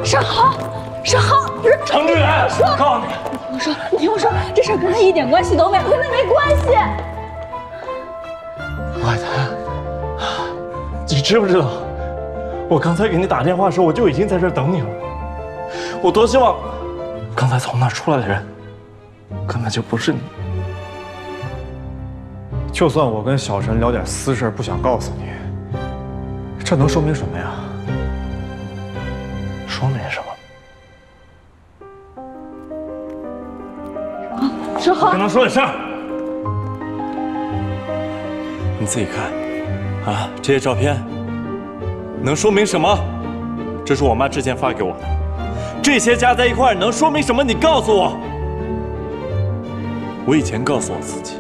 沈航，沈航，不是程志远，我告诉你，你听我说，这事儿跟他一点关系都没有，跟他没关系。外滩，你知不知道？我刚才给你打电话的时候，我就已经在这儿等你了。我多希望，刚才从那儿出来的人，根本就不是你。就算我跟小陈聊点私事，不想告诉你，这能说明什么呀？说明什么？沈航，跟他说点事儿。你自己看，啊，这些照片能说明什么？这是我妈之前发给我的，这些加在一块能说明什么？你告诉我。我以前告诉我自己，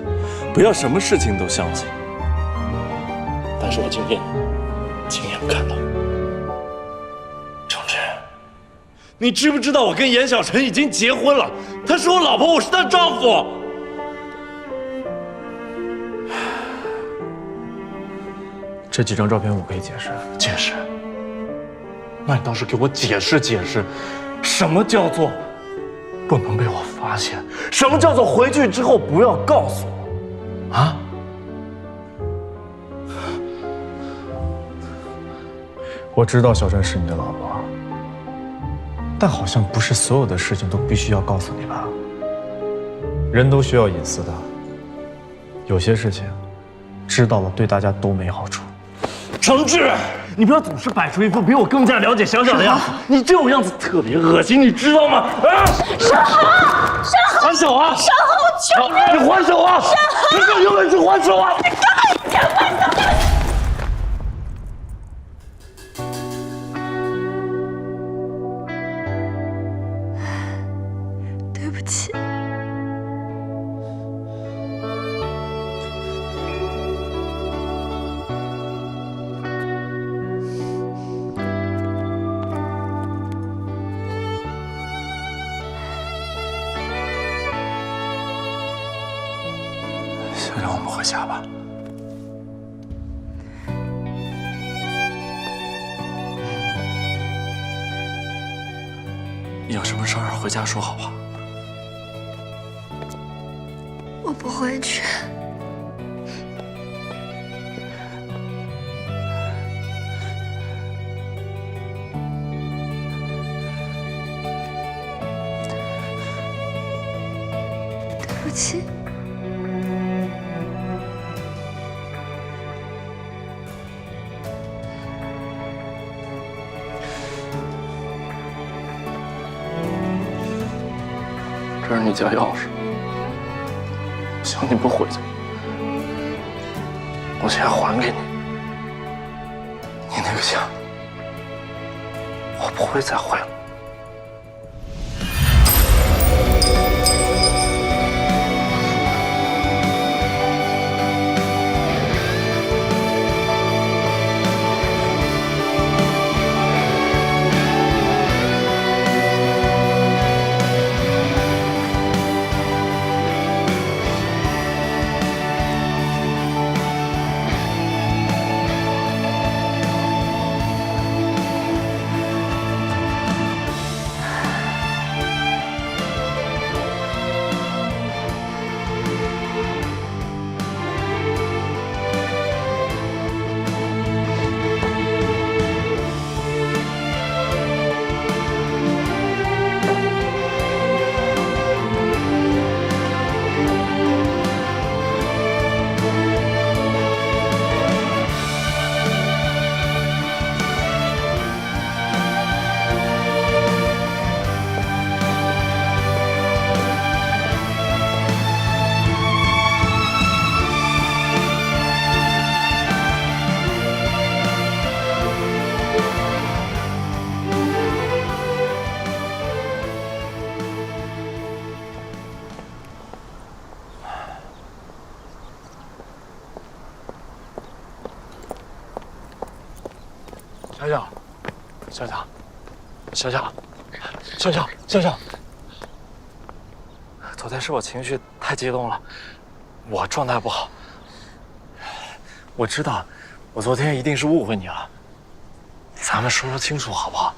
不要什么事情都相信，但是我今天亲眼看到，程志，你知不知道我跟严小晨已经结婚了？她是我老婆，我是她丈夫。这几张照片我可以解释。解释？那你倒是给我解释解释，什么叫做不能被我发现？什么叫做回去之后不要告诉我？啊？我知道小陈是你的老婆，但好像不是所有的事情都必须要告诉你吧？人都需要隐私的，有些事情知道了对大家都没好处。程志，你不要总是摆出一副比我更加了解小小的样子，你这种样子特别恶心，你知道吗？啊！沈航，沈航，还手啊！沈航，我求你，你还手啊！沈航，你有本事还手啊！你干嘛讲话？对不起。小让我们回家吧。有什么事儿回家说好不好？我不回去。对不起。这是你家钥匙，行，你不回去，我现在还给你。你那个家，我不会再回了。小小，小小，小小，小小，小小，昨天是我情绪太激动了，我状态不好。我知道，我昨天一定是误会你了，咱们说清楚好不好？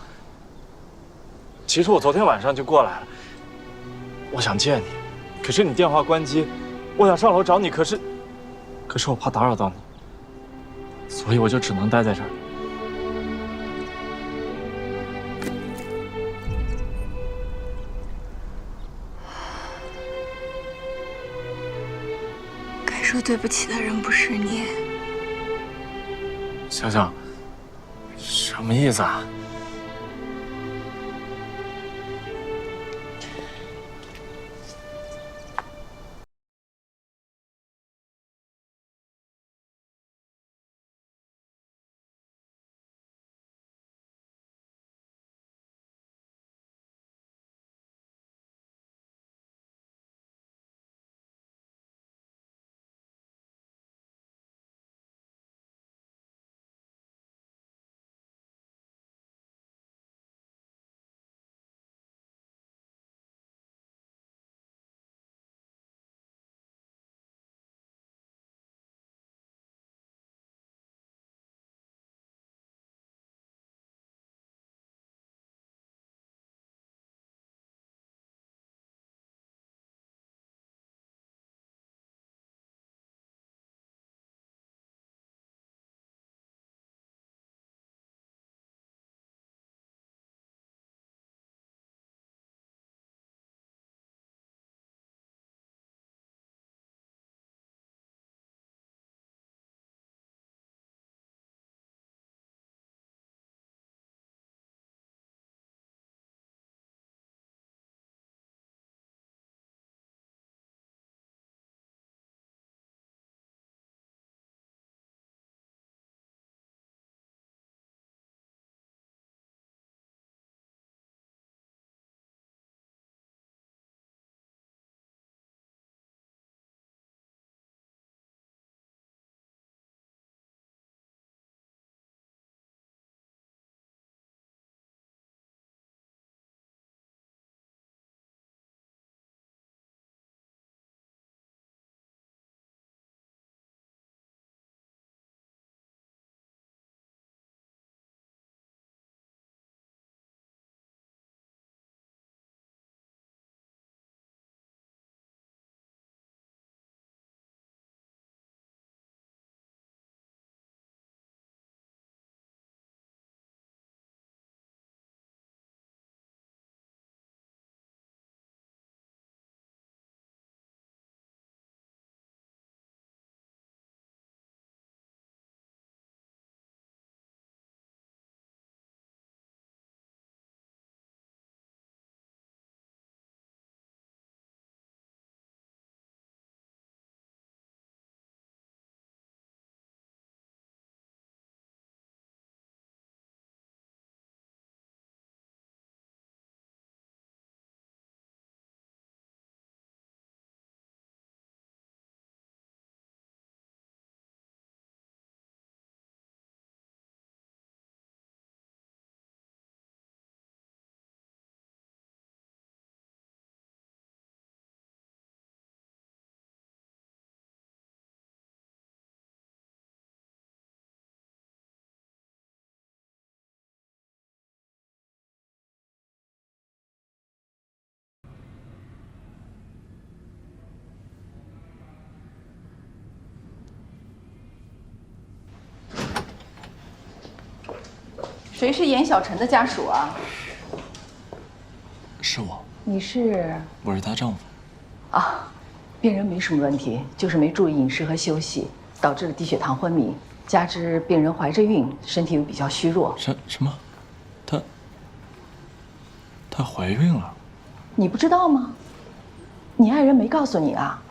其实我昨天晚上就过来了，我想见你，可是你电话关机，我想上楼找你，可是我怕打扰到你，所以我就只能待在这儿。该说对不起的人不是你。想想，什么意思啊？谁是严小晨的家属啊？是我，你是？我是她丈夫。啊，病人没什么问题，就是没注意饮食和休息，导致了低血糖昏迷，加之病人怀着孕，身体又比较虚弱。什么？她怀孕了？你不知道吗？你爱人没告诉你啊？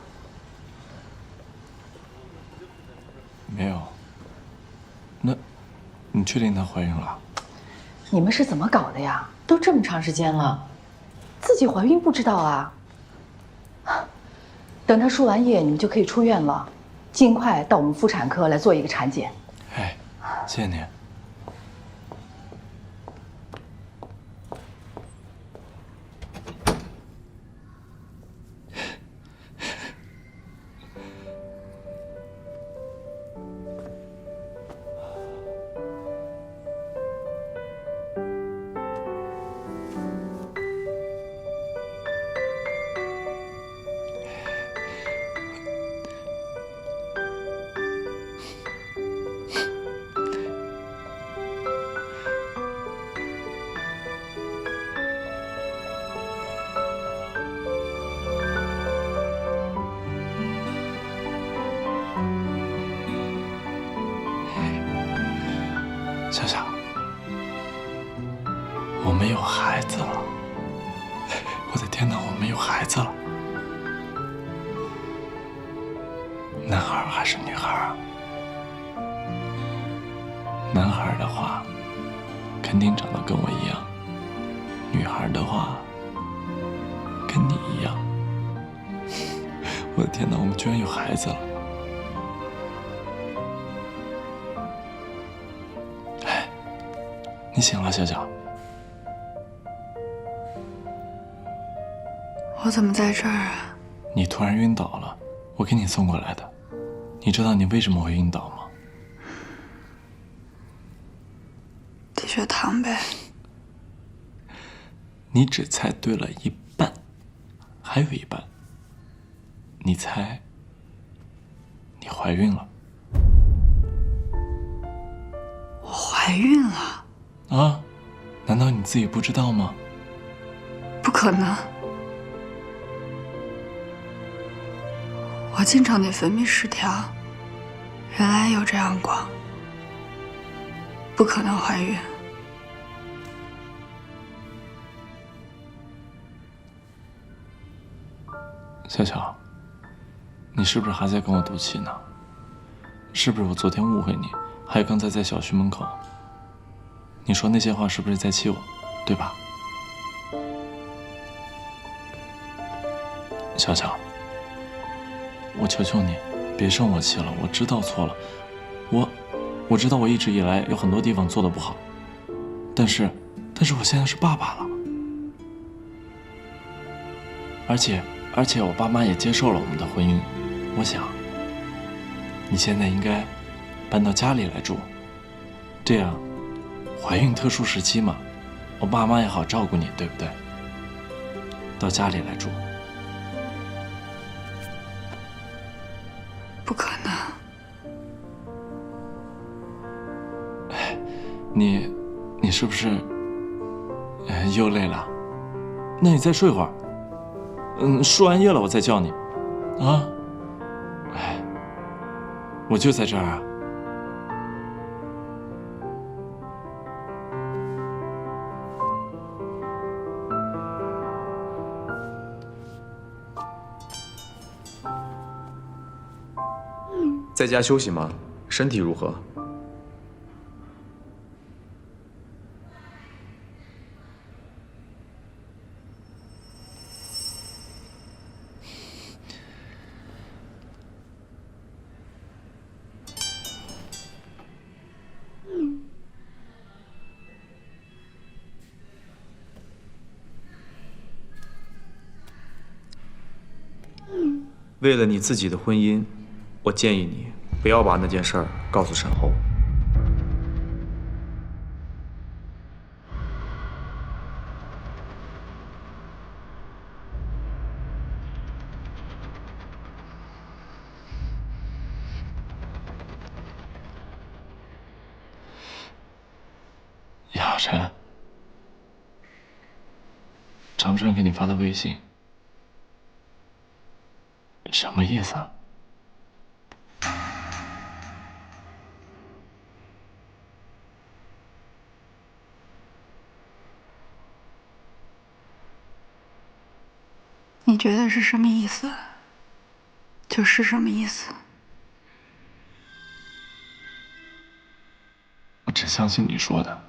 没有。那，你确定她怀孕了？你们是怎么搞的呀？都这么长时间了，自己怀孕不知道啊？等她输完液，你们就可以出院了，尽快到我们妇产科来做一个产检。哎，谢谢你。小小，我们有孩子了！我的天哪，我们有孩子了！男孩还是女孩啊？男孩的话，肯定长得跟我一样；女孩的话，跟你一样。我的天哪，我们居然有孩子了！哎，你醒了，小小。我怎么在这儿啊？你突然晕倒了，我给你送过来的。你知道你为什么会晕倒吗？低血糖呗。你只猜对了一半，还有一半。你猜，你怀孕了。我怀孕了？啊？难道你自己不知道吗？不可能。我经常内分泌失调，原来有这样过，不可能怀孕。小小，你是不是还在跟我赌气呢？是不是我昨天误会你？还有刚才在小区门口，你说那些话是不是在气我？对吧？小小，我求求你，别生我气了。我知道错了，我知道我一直以来有很多地方做的不好，但是我现在是爸爸了，而且我爸妈也接受了我们的婚姻。我想，你现在应该搬到家里来住，这样怀孕特殊时期嘛，我爸妈也好照顾你，对不对？到家里来住。不可能。你是不是又累了？那你再睡会儿。输完液了我再叫你。啊？哎，我就在这儿啊。在家休息吗？身体如何？为了你自己的婚姻，我建议你不要把那件事儿告诉沈后。亚晨，张真给你发的微信，什么意思啊？你觉得是什么意思，就是什么意思。我只相信你说的。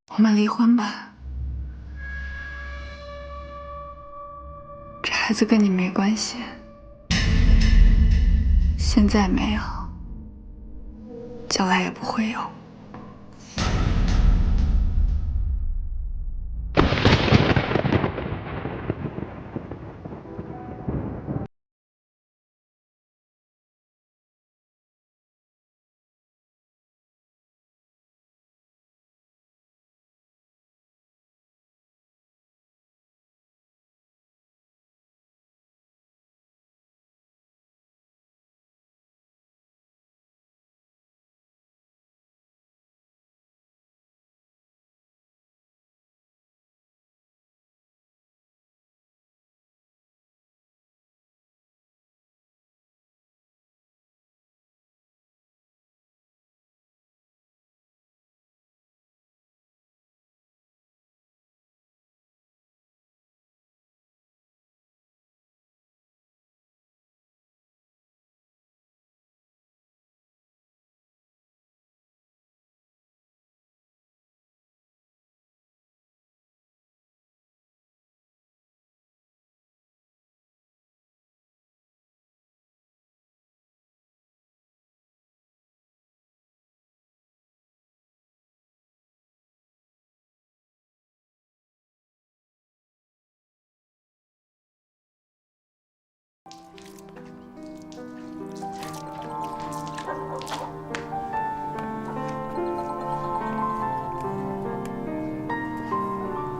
我们离婚吧，这孩子跟你没关系，现在没有，将来也不会有。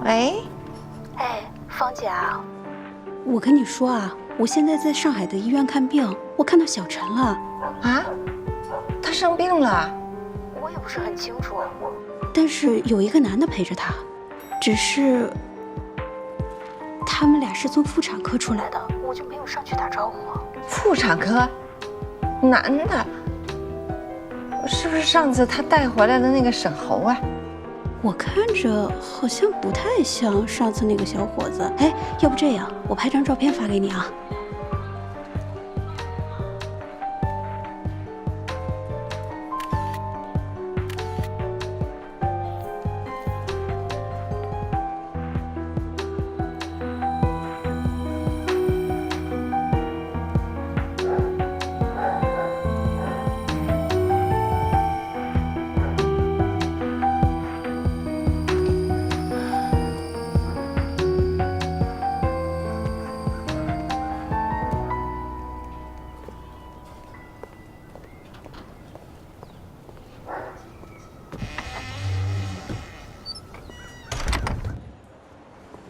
喂，哎，芳姐啊，我跟你说啊，我现在在上海的医院看病，我看到小陈了。啊，他生病了？我也不是很清楚。但是有一个男的陪着他，只是他们俩是从妇产科出来的，我就没有上去打招呼。妇产科，男的，是不是上次他带回来的那个沈侯啊？我看着好像不太像上次那个小伙子。哎，要不这样，我拍张照片发给你啊。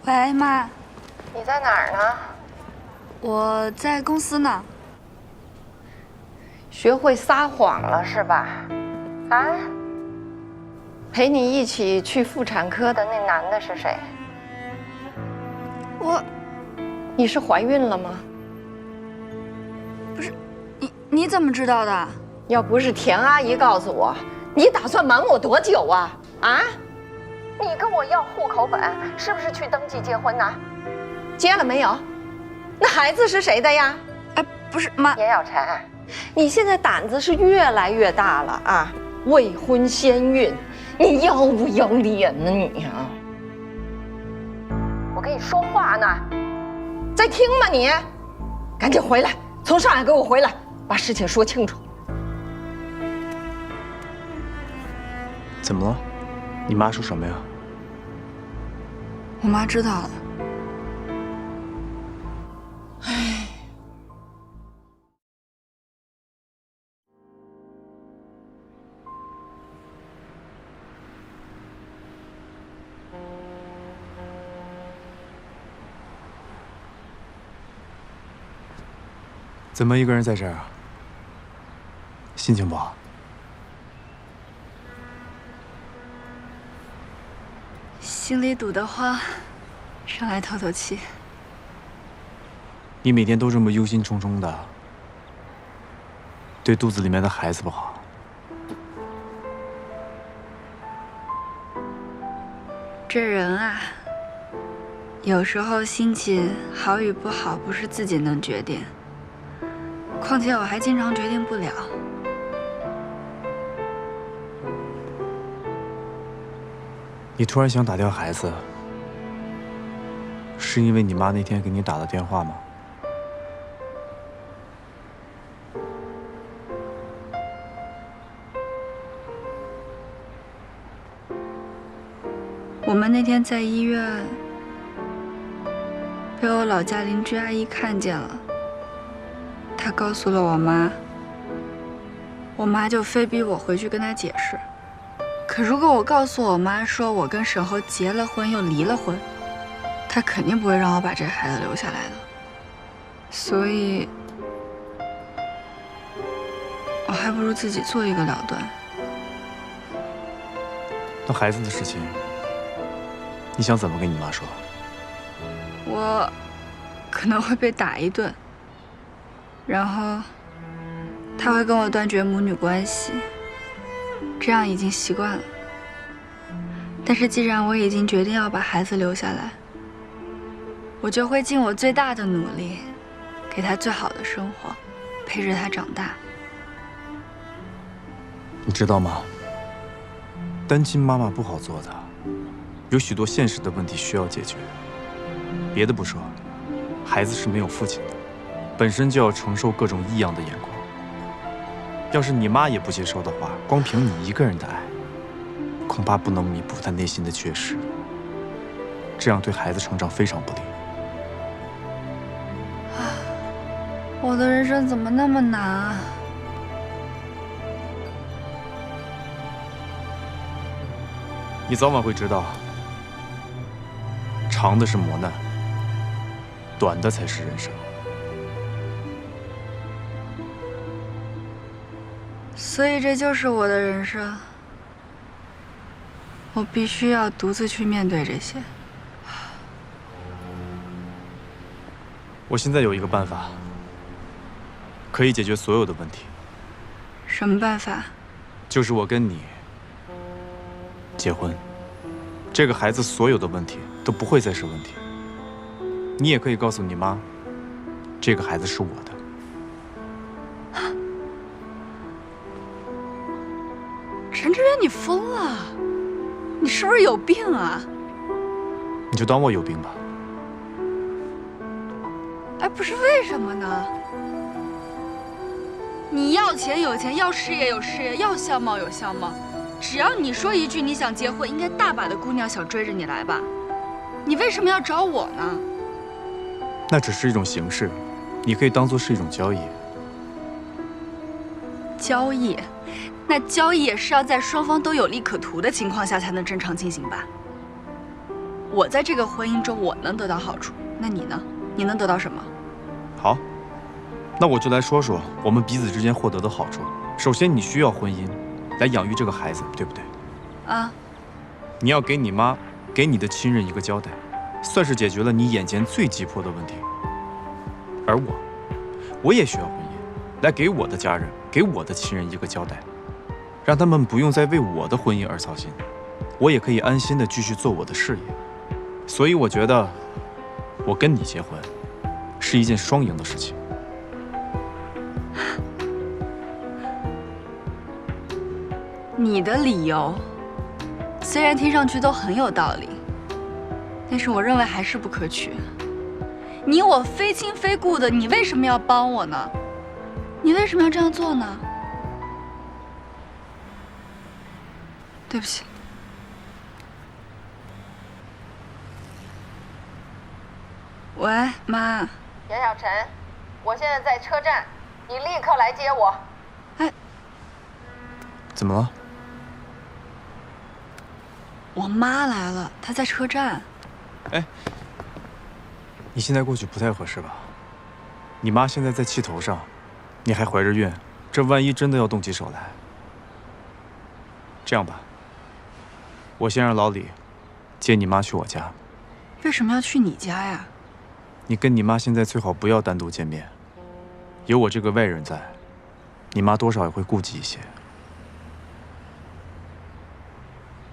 喂，妈，你在哪儿呢？我在公司呢。学会撒谎了是吧？啊？陪你一起去妇产科的那男的是谁？你是怀孕了吗？不是，你怎么知道的？要不是田阿姨告诉我，你打算瞒我多久啊？啊？你跟我要户口本，是不是去登记结婚呢？结了没有？那孩子是谁的呀？哎，不是妈，严小晨，你现在胆子是越来越大了啊！未婚先孕，你要不要脸呢你啊？我跟你说话呢，在听吗你？赶紧回来，从上海给我回来，把事情说清楚。怎么了？你妈说什么呀？我妈知道了。怎么一个人在这儿啊？心情不好？心里堵得慌，上来透透气。你每天都这么忧心忡忡的，对肚子里面的孩子不好。这人啊，有时候心情好与不好不是自己能决定，况且我还经常决定不了。你突然想打掉孩子，是因为你妈那天给你打的电话吗？我们那天在医院被我老家邻居阿姨看见了，她告诉了我妈，我妈就非逼我回去跟她解释。可如果我告诉我妈说我跟沈侯结了婚又离了婚，她肯定不会让我把这孩子留下来的。所以，我还不如自己做一个了断。那孩子的事情，你想怎么跟你妈说？我可能会被打一顿，然后她会跟我断绝母女关系。这样已经习惯了，但是既然我已经决定要把孩子留下来，我就会尽我最大的努力，给他最好的生活，陪着他长大。你知道吗？单亲妈妈不好做的，有许多现实的问题需要解决。别的不说，孩子是没有父亲的，本身就要承受各种异样的眼光。要是你妈也不接受的话，光凭你一个人的爱，恐怕不能弥补她内心的缺失。这样对孩子成长非常不利。我的人生怎么那么难啊？你早晚会知道，长的是磨难，短的才是人生。所以这就是我的人生，我必须要独自去面对这些。我现在有一个办法，可以解决所有的问题。什么办法？就是我跟你结婚，这个孩子所有的问题都不会再是问题。你也可以告诉你妈，这个孩子是我的。陈志远，你疯了！你是不是有病啊？你就当我有病吧。哎，不是为什么呢？你要钱有钱，要事业有事业，要相貌有相貌。只要你说一句你想结婚，应该大把的姑娘想追着你来吧？你为什么要找我呢？那只是一种形式，你可以当做是一种交易。交易？那交易也是要在双方都有利可图的情况下才能正常进行吧？我在这个婚姻中我能得到好处，那你呢？你能得到什么？好，那我就来说说我们彼此之间获得的好处。首先，你需要婚姻来养育这个孩子，对不对？啊，你要给你妈、给你的亲人一个交代，算是解决了你眼前最急迫的问题。而我也需要婚姻，来给我的家人、给我的亲人一个交代，让他们不用再为我的婚姻而操心，我也可以安心的继续做我的事业。所以我觉得，我跟你结婚是一件双赢的事情。你的理由虽然听上去都很有道理，但是我认为还是不可取。你我非亲非故的，你为什么要帮我呢？你为什么要这样做呢？对不起。喂，妈。杨小晨，我现在在车站，你立刻来接我。哎，怎么了？我妈来了，她在车站。哎，你现在过去不太合适吧？你妈现在在气头上，你还怀着孕，这万一真的要动起手来，这样吧，我先让老李接你妈去我家。为什么要去你家呀？你跟你妈现在最好不要单独见面，有我这个外人在，你妈多少也会顾忌一些。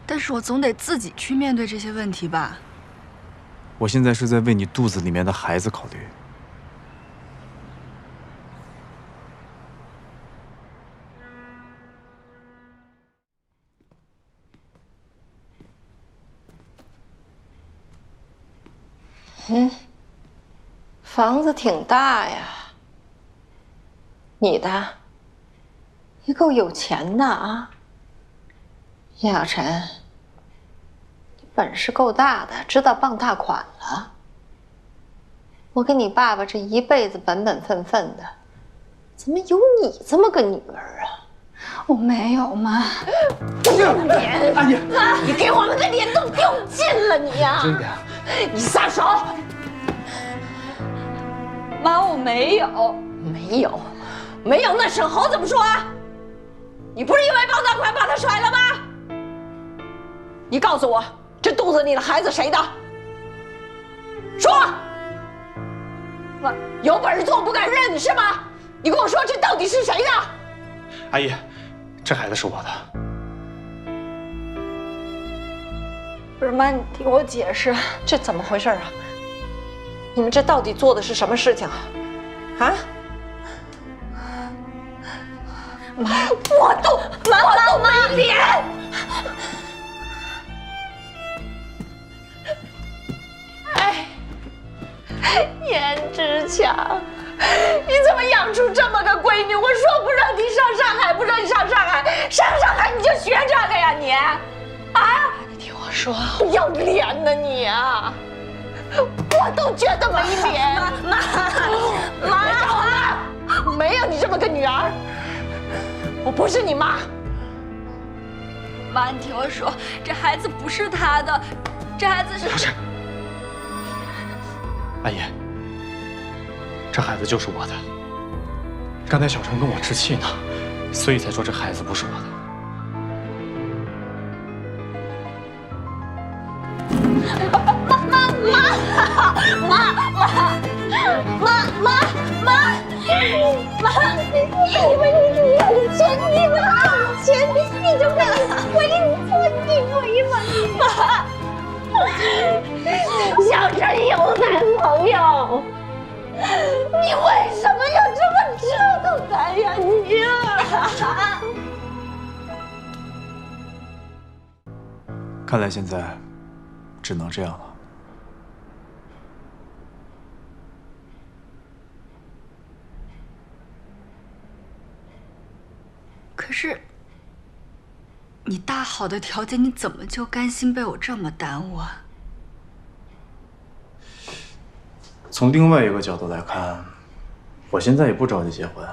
但是我总得自己去面对这些问题吧。我现在是在为你肚子里面的孩子考虑。房子挺大呀，你的，你够有钱的啊，叶小晨，你本事够大的，知道傍大款了。我跟你爸爸这一辈子本本分分的，怎么有你这么个女儿啊？我没有妈。脸，阿姨，你给我们的脸都丢尽了你呀！真的？你撒手！妈，我没有。没有，那沈侯怎么说啊？你不是因为傍大款把他甩了吗？你告诉我，这肚子里的孩子谁的？说！妈，有本事做不敢认是吗？你跟我说，这到底是谁的？阿姨，这孩子是我的。不是妈，你听我解释。这怎么回事啊？你们这到底做的是什么事情啊？啊？妈，我都没脸！哎，颜之强，你怎么养出这么个闺女？我说不让你上上海，不让你上上海，上海你就学这个呀你？啊？你听我说，不要脸呢你啊！我都觉得没脸。妈，没有你这么个女儿，我不是你妈。妈，你听我说，这孩子不是他的，这孩子是……不是，阿姨，这孩子就是我的。刚才小陈跟我置气呢，所以才说这孩子不是我的。小陈有男朋友，你为什么要这么折腾他呀？你啊！看来现在只能这样了。可是，你大好的条件，你怎么就甘心被我这么耽误啊？从另外一个角度来看，我现在也不着急结婚，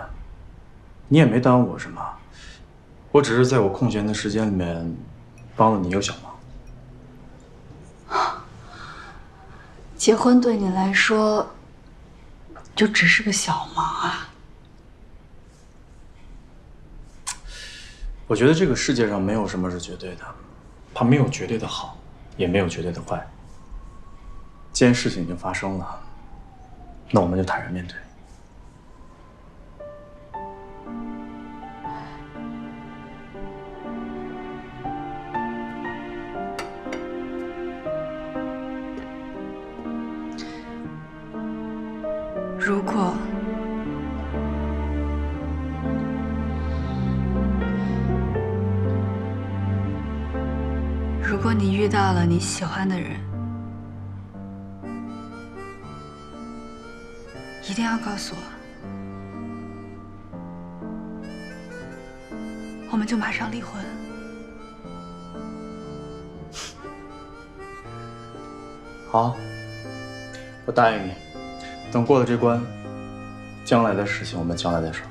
你也没耽误我什么，我只是在我空闲的时间里面帮了你一个小忙。结婚对你来说，就只是个小忙啊？我觉得这个世界上没有什么是绝对的，它没有绝对的好，也没有绝对的坏。既然事情已经发生了，那我们就坦然面对。如果你遇到了你喜欢的人，一定要告诉我，我们就马上离婚。好，我答应你，等过了这关，将来的事情我们将来再说。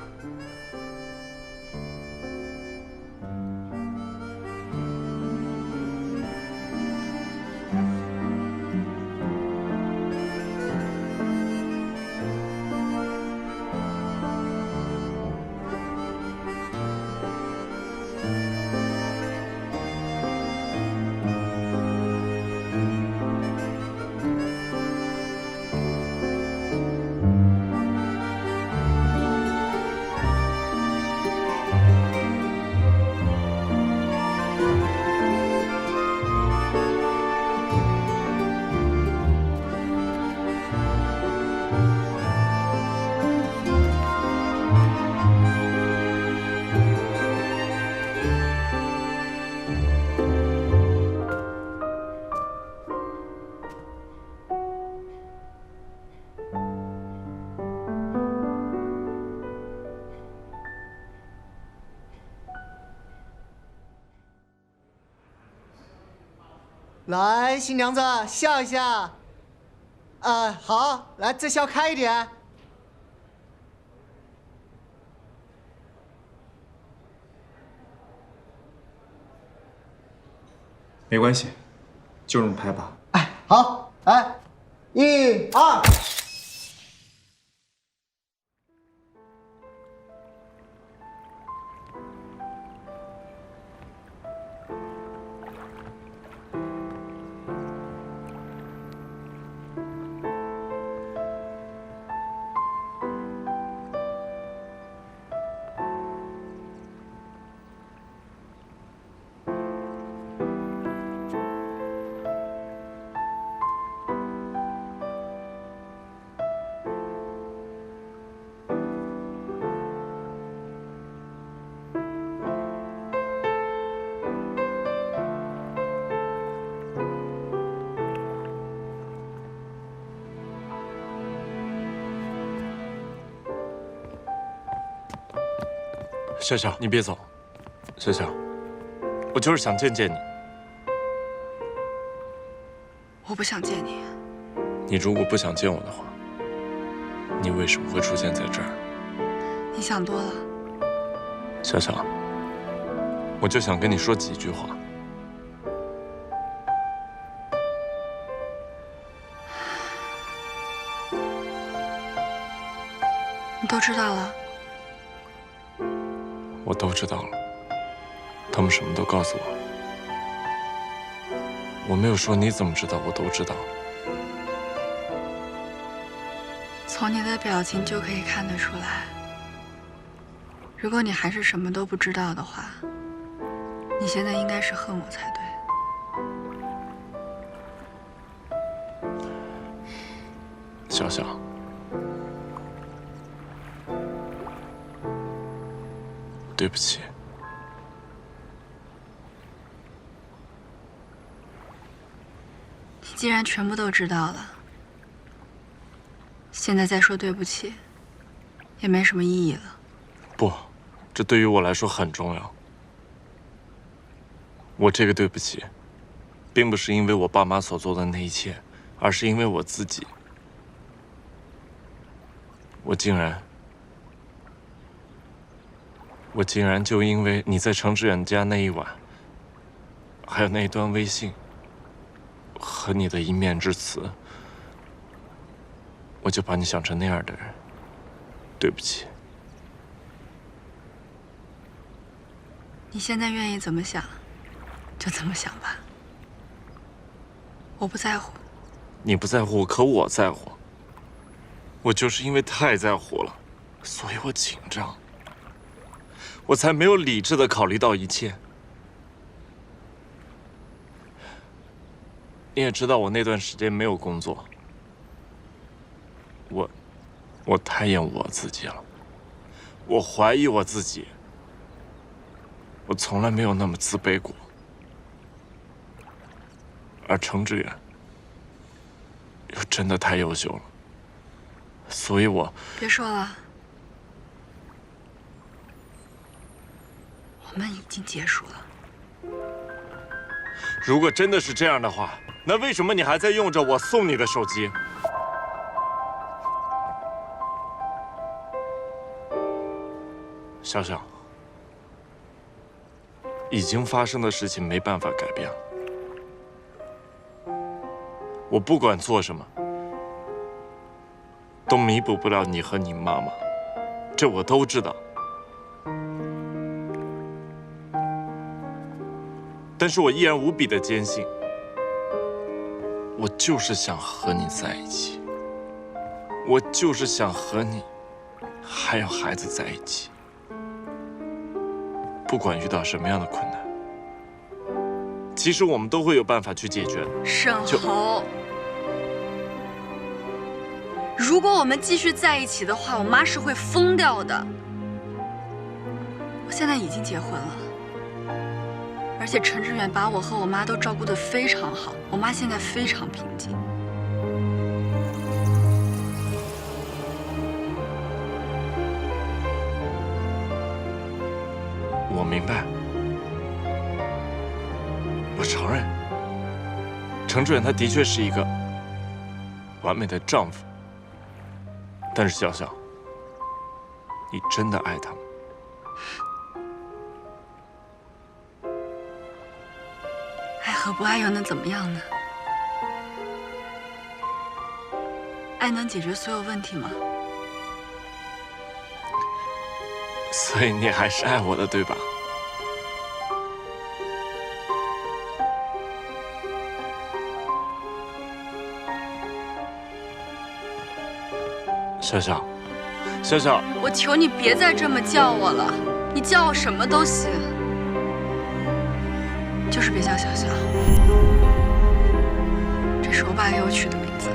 来，新娘子笑一下。好，来，再笑开一点。没关系，就这么拍吧。哎，好，来，1、2。笑笑，你别走，笑笑，我就是想见见你。我不想见你。你如果不想见我的话，你为什么会出现在这儿？你想多了。小小，我就想跟你说几句话。你都知道了？我都知道了，他们什么都告诉我了。我没有说你怎么知道，我都知道。从你的表情就可以看得出来，如果你还是什么都不知道的话，你现在应该是恨我才对。小小，对不起。你既然全部都知道了，现在再说对不起，也没什么意义了。不，这对于我来说很重要。我这个对不起，并不是因为我爸妈所做的那一切，而是因为我自己。我竟然就因为你在程志远家那一晚，还有那一段微信，和你的一面之词，我就把你想成那样的人。对不起。你现在愿意怎么想，就怎么想吧。我不在乎。你不在乎，可我在乎。我就是因为太在乎了，所以我紧张，我才没有理智的考虑到一切。你也知道，我那段时间没有工作，我太厌我自己了，我怀疑我自己，我从来没有那么自卑过。而程志远又真的太优秀了，所以我……别说了，我们已经结束了。如果真的是这样的话，那为什么你还在用着我送你的手机？小小，已经发生的事情没办法改变了。我不管做什么，都弥补不了你和你妈妈，这我都知道。但是我依然无比的坚信，我就是想和你在一起，我就是想和你还有孩子在一起。不管遇到什么样的困难，其实我们都会有办法去解决。沈侯，如果我们继续在一起的话，我妈是会疯掉的。我现在已经结婚了，而且陈志远把我和我妈都照顾得非常好，我妈现在非常平静。我明白，我承认，程志远他的确是一个完美的丈夫。但是小小，你真的爱他吗？爱和不爱又能怎么样呢？爱能解决所有问题吗？所以你还是爱我的，对吧？小小，小小，我求你别再这么叫我了，你叫我什么都行，就是别叫小小。这是我爸给我取的名字。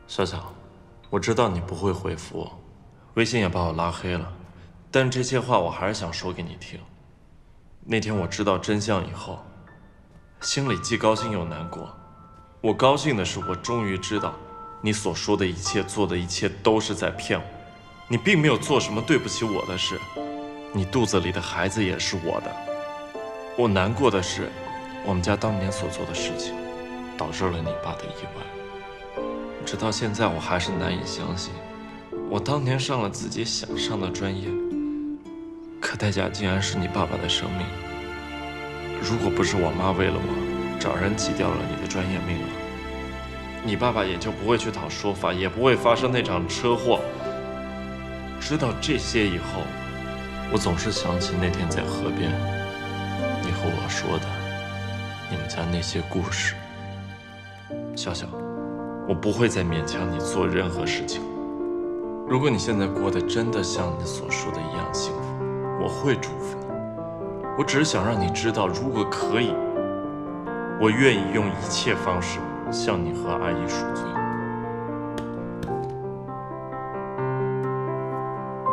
小小，我知道你不会回复我，微信也把我拉黑了，但这些话我还是想说给你听。那天我知道真相以后，心里既高兴又难过。我高兴的是，我终于知道，你所说的一切、做的一切都是在骗我。你并没有做什么对不起我的事，你肚子里的孩子也是我的。我难过的是，我们家当年所做的事情，导致了你爸的意外。直到现在，我还是难以相信，我当年上了自己想上的专业，可代价竟然是你爸爸的生命。如果不是我妈为了我找人挤掉了你的专业命了，你爸爸也就不会去讨说法，也不会发生那场车祸。知道这些以后，我总是想起那天在河边，你和我说的你们家那些故事。笑笑，我不会再勉强你做任何事情。如果你现在过得真的像你所说的一样幸福，我会祝福你。我只是想让你知道，如果可以，我愿意用一切方式向你和阿姨赎罪。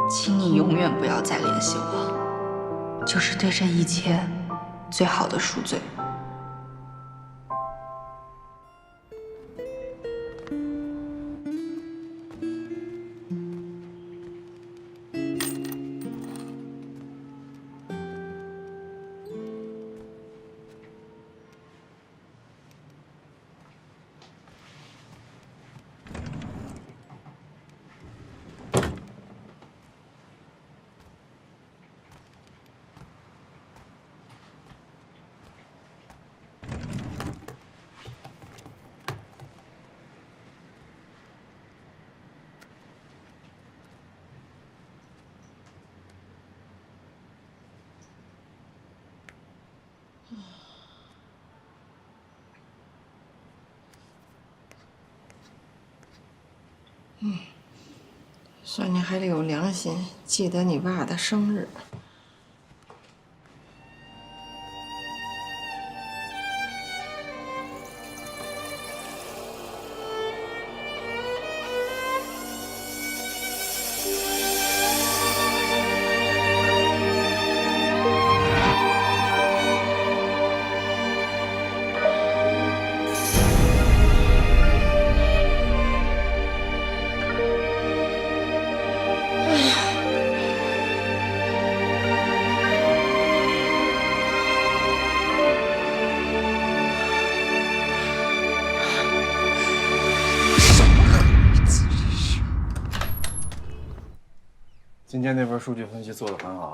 请你永远不要再联系我，就是对这一切最好的赎罪。算你还得有良心，记得你爸的生日。今天那份数据分析做得很好啊。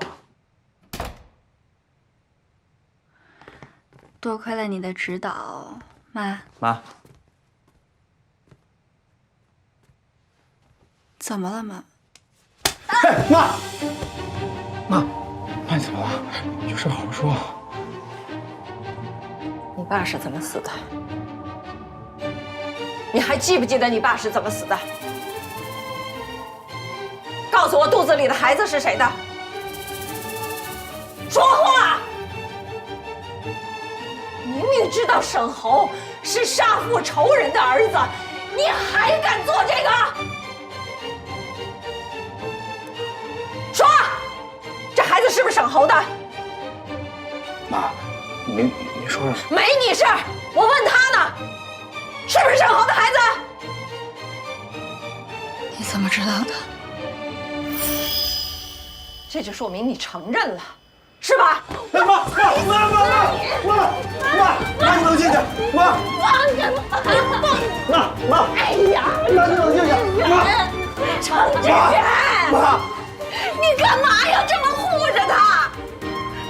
多亏了你的指导，妈。妈，怎么了，妈？哎，妈，妈，你怎么了？有事好好说。你爸是怎么死的？你还记不记得你爸是怎么死的？告诉我，肚子里的孩子是谁的？说话！明明知道沈侯是杀父仇人的儿子，你还敢做这个？说，这孩子是不是沈侯的？妈，你说说。没你事儿，我问他呢，是不是沈侯的孩子？你怎么知道的？这就说明你承认了，是吧？妈，你冷静点，妈，放开我！妈，哎呀，妈，你冷静点，妈，程志远，妈，你干嘛要这么护着他？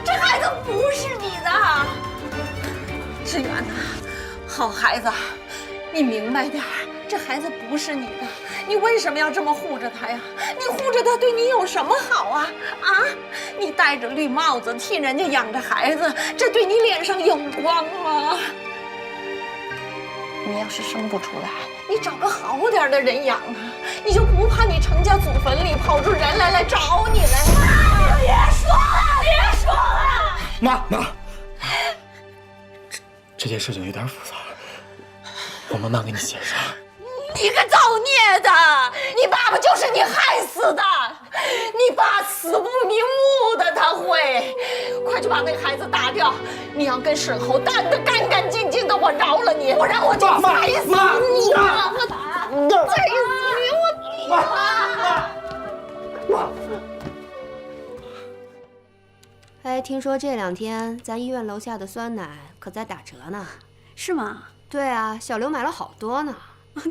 这孩子不是你的，志远呐，好孩子，你明白点儿，这孩子不是你的，你为什么要这么护着他呀？你护着他对你有什么好啊？啊，你戴着绿帽子替人家养着孩子，这对你脸上有光吗？你要是生不出来，你找个好点的人养啊，你就不怕你程家祖坟里跑出人来找你来吗？别说了，别说了！妈，这件事情有点复杂，我慢慢给你解释。你个造孽的！你爸爸就是你害死的！你爸死不瞑目的，他会。快去把那孩子打掉！你要跟沈侯干得干干净净的，我饶了你，不然我就踩死你！我踩死你！我哎，听说这2天咱医院楼下的酸奶可在打折呢。是吗？对啊，小刘买了好多呢。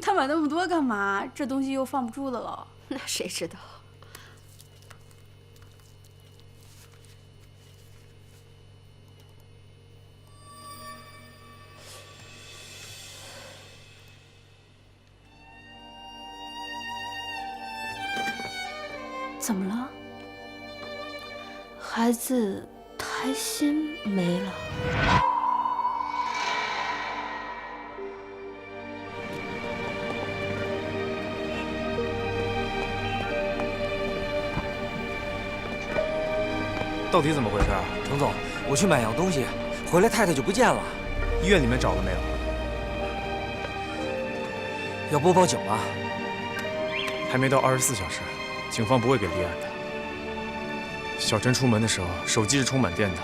他买那么多干嘛？这东西又放不住了喽。那谁知道？怎么了？孩子胎心没了。到底怎么回事啊？程总，我去买样东西，回来太太就不见了。医院里面找了没有？要不报警了？还没到24小时，警方不会给立案的。小陈出门的时候手机是充满电的，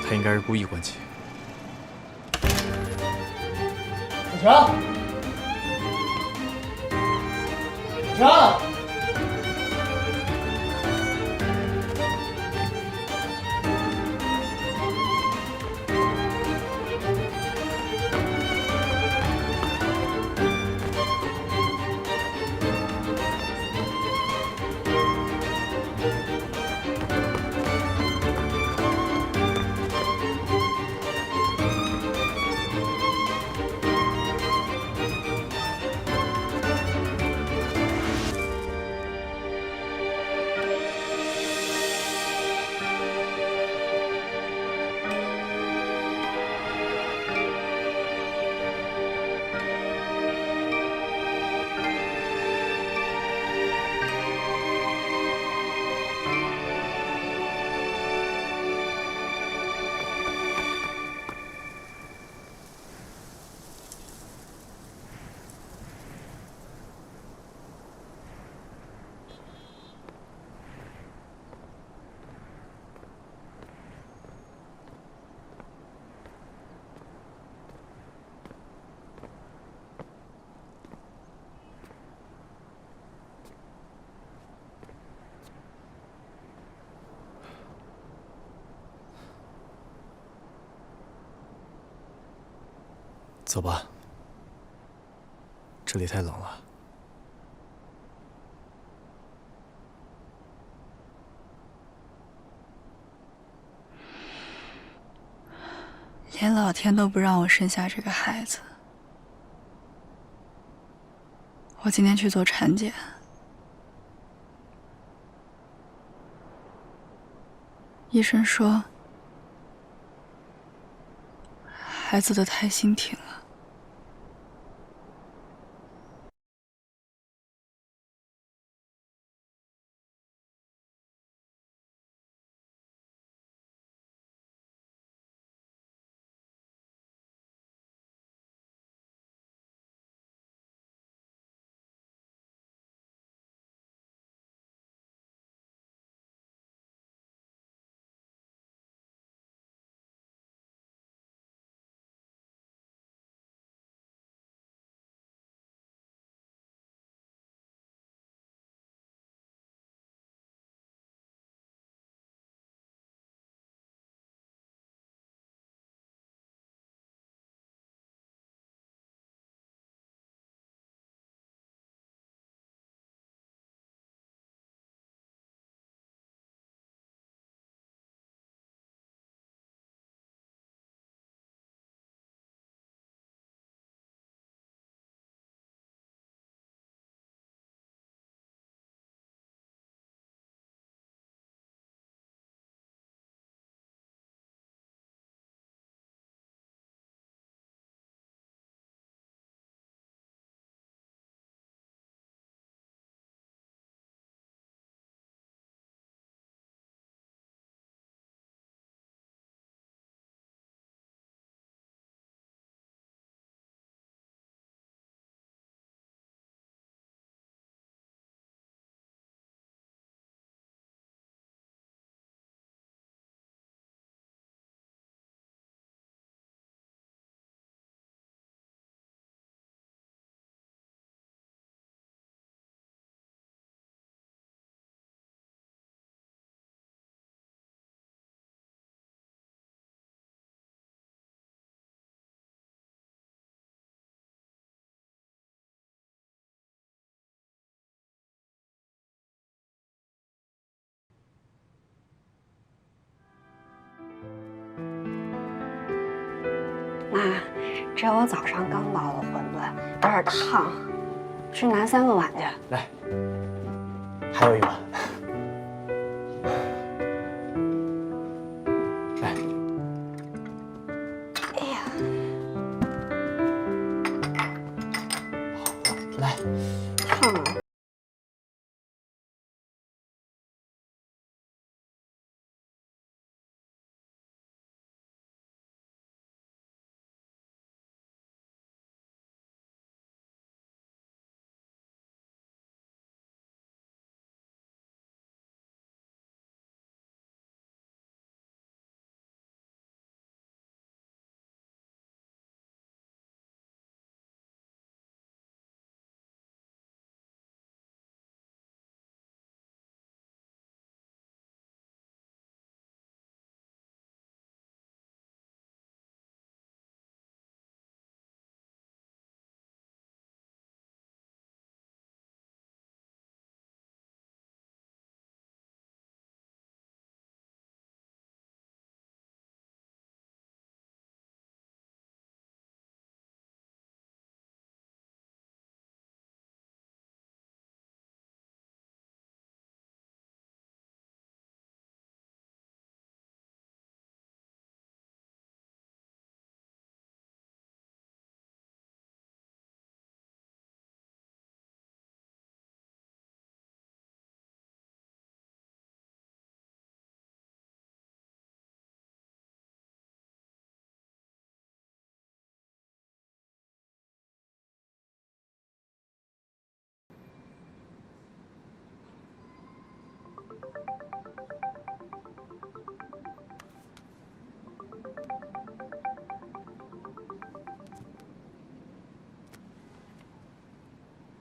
他应该是故意关机。小强，小强。走吧，这里太冷了。连老天都不让我生下这个孩子，我今天去做产检，医生说孩子的胎心停了。这我早上刚包的馄饨，有点烫，去拿3个碗去。来，还有1碗。来，哎呀，来，烫啊！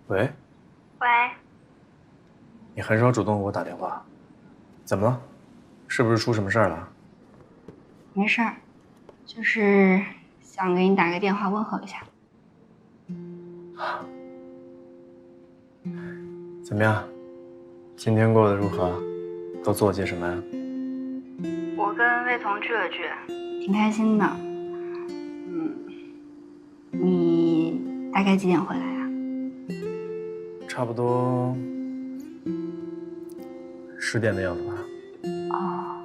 喂，喂，你很少主动给我打电话，怎么了？是不是出什么事儿了？没事儿，就是想给你打个电话问候一下。怎么样？今天过得如何？都做了些什么呀？我跟魏彤聚了聚，挺开心的。你大概几点回来呀？差不多10点的样子吧。哦，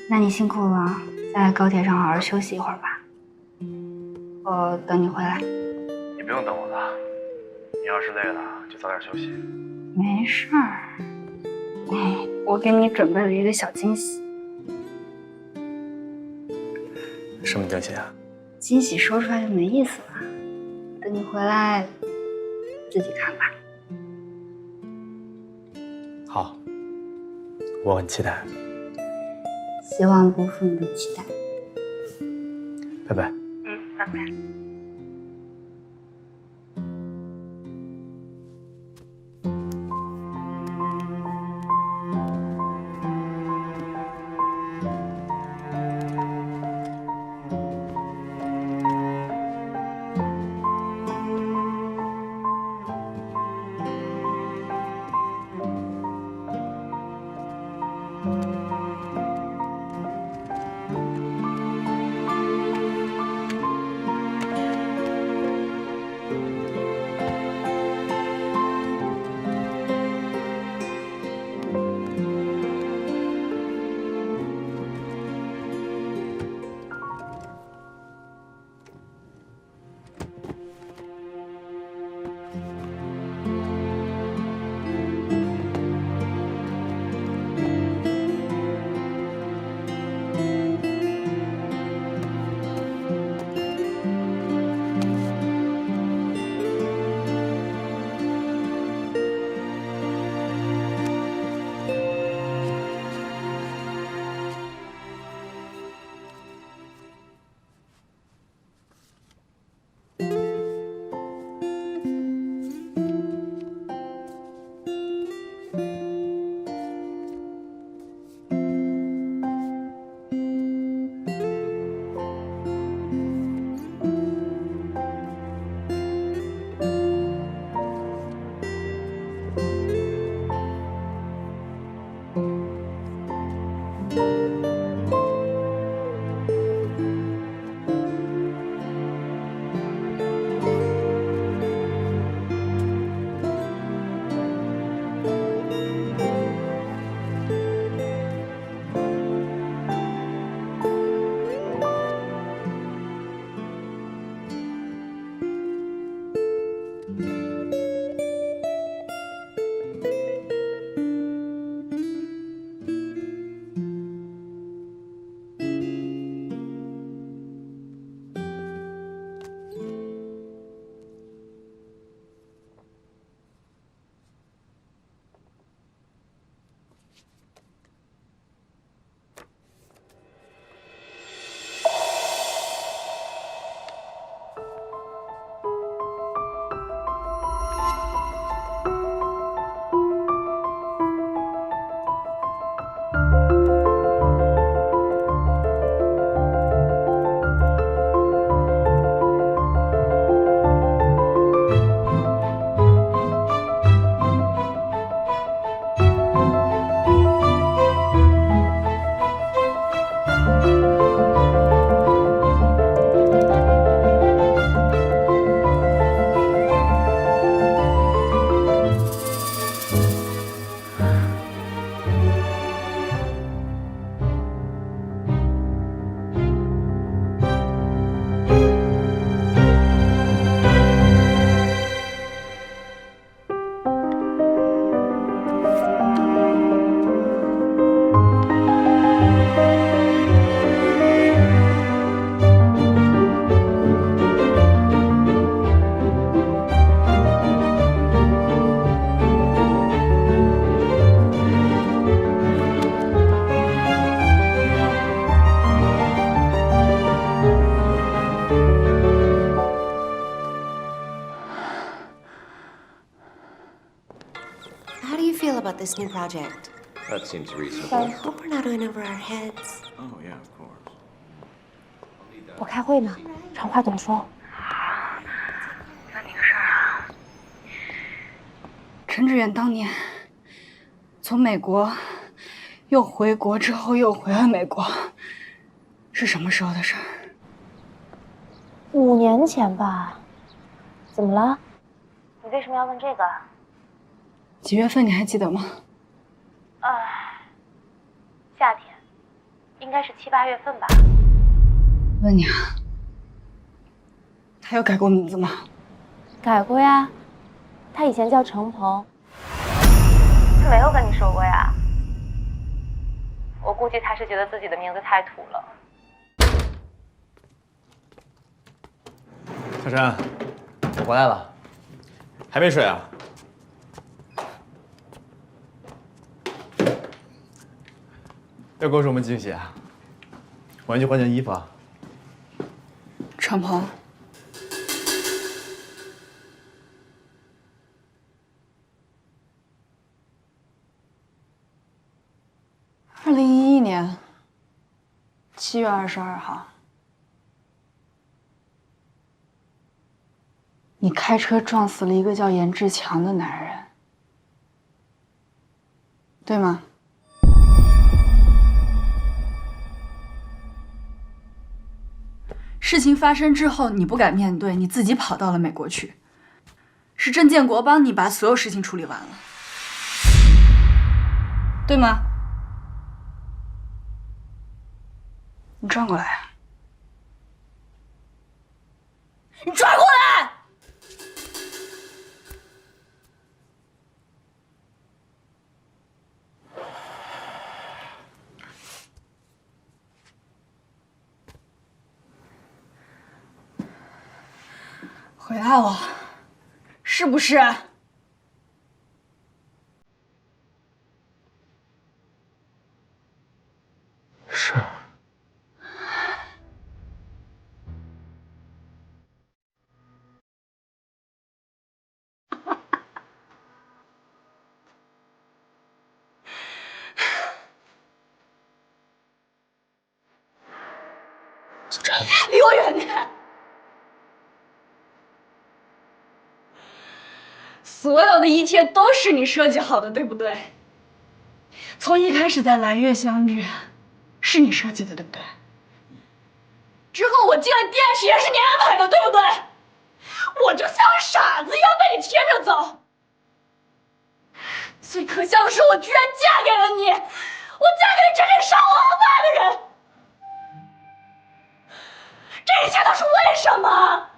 那你辛苦了，在高铁上好好休息一会儿吧。我等你回来。你不用等我了，你要是累了就早点休息。没事儿。哎，我给你准备了一个小惊喜。什么惊喜啊？惊喜说出来就没意思了，等你回来自己看吧。好，我很期待。希望不负你的期待。拜拜。拜拜。feel about this new project? That seems I reasonable. hope we're not in over our heads. Oh, yeah, of course. 我开会呢，长话短说。问你个事儿啊，陈志远当年从美国又回国之后又回了美国，是什么时候的事儿5年前吧。怎么了？你为什么要问这个？几月份你还记得吗？夏天，应该是7、8月份吧。问你啊，他有改过名字吗？改过呀，他以前叫程鹏。他没有跟你说过呀？我估计他是觉得自己的名字太土了。小陈，我回来了，还没睡啊？要给我什么惊喜啊？我先去换件衣服啊。程鹏， 2011年7月22号，你开车撞死了一个叫严志强的男人，对吗？事情发生之后，你不敢面对，你自己跑到了美国去，是郑建国帮你把所有事情处理完了，对吗？ 你转过来！你转过来！回答我，是不是？是。小陈，离我远点！所有的一切都是你设计好的，对不对？从一开始在蓝月相遇，是你设计的，对不对？之后我进了电视也是你安排的，对不对？我就像个傻子一样被你牵着走。最可笑的是，我居然嫁给了你，我嫁给了真正杀我老爸的人。这一切都是为什么？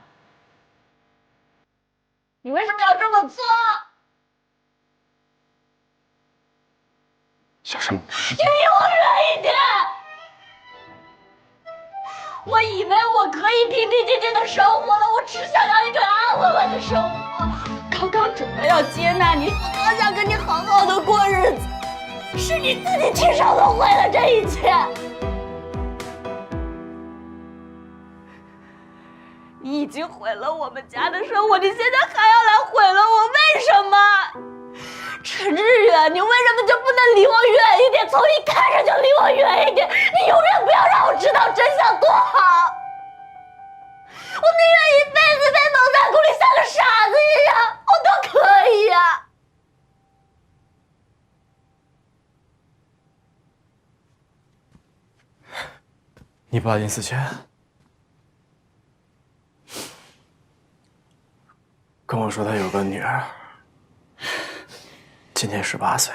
你为什么要这么做？小陈，你离我远一点！我以为我可以平平静静的生活了，我只想要一个安稳稳的生活。刚刚准备要接纳你，我刚想跟你好好的过日子，是你自己亲手都毁了这一切。你已经毁了我们家的生活，你现在还要来毁了我，为什么？陈志远，你为什么就不能离我远一点？从一开始就离我远一点！你永远不要让我知道真相，多好！我宁愿一辈子被蒙在鼓里，像个傻子一样，我都可以呀！你爸临死前跟我说他有个女儿，今年18岁。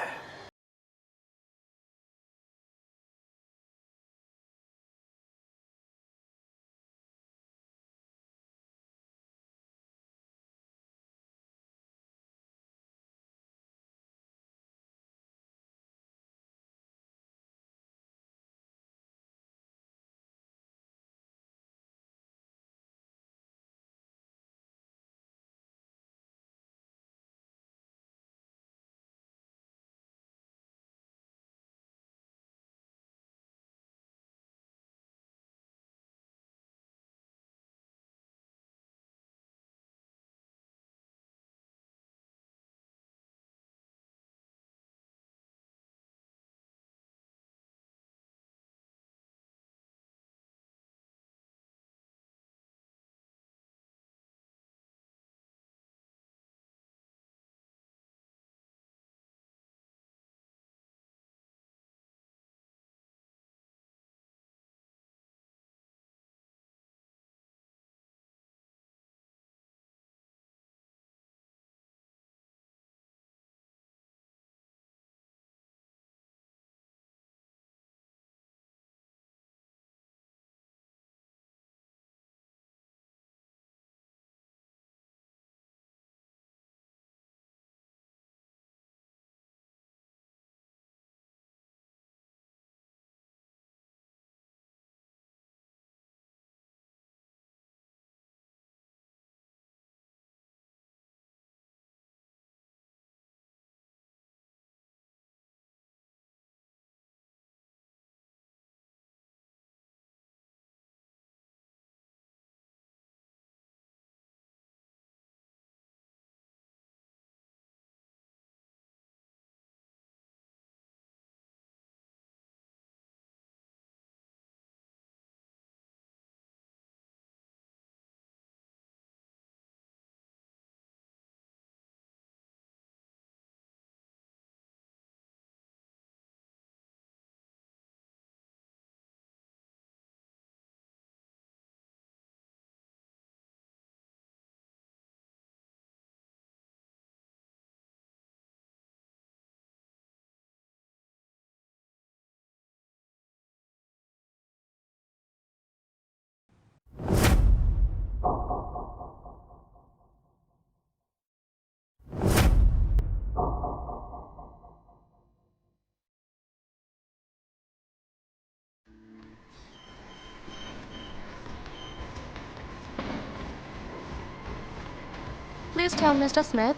Please tell Mr. Smith,